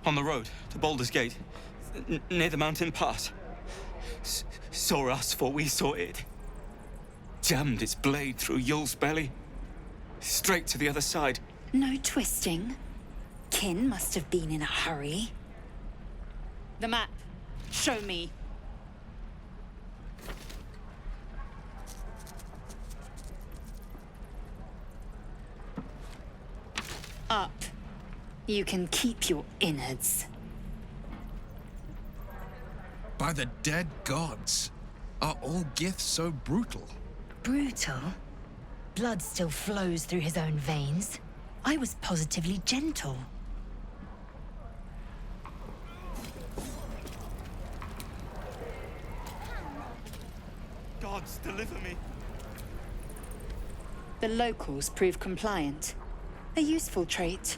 On the road to Baldur's Gate, near the mountain pass. Saw us before we saw it. Jammed its blade through Yul's belly. Straight to the other side. No twisting. Kin must have been in a hurry. The map. Show me. Up. You can keep your innards. By the dead gods, are all Giths so brutal? Brutal? Blood still flows through his own veins. I was positively gentle. Gods, deliver me. The locals prove compliant. A useful trait.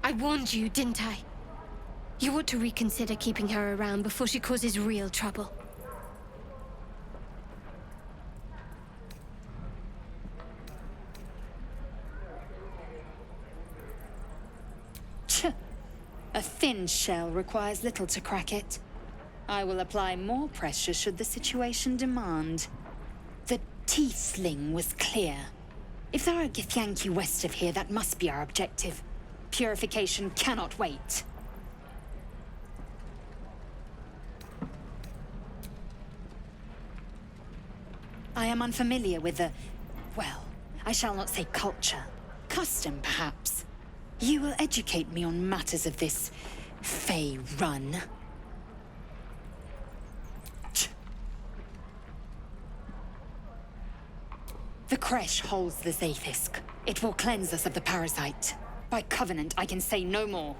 I warned you, didn't I? You ought to reconsider keeping her around before she causes real trouble. A thin shell requires little to crack it. I will apply more pressure should the situation demand. The Tiefling was clear. If there are Githyanki west of here, that must be our objective. Purification cannot wait. I am unfamiliar with the... well, I shall not say culture. Custom, perhaps. You will educate me on matters of this Fey run. The Kresh holds the Zaithisk. It will cleanse us of the parasite. By covenant, I can say no more.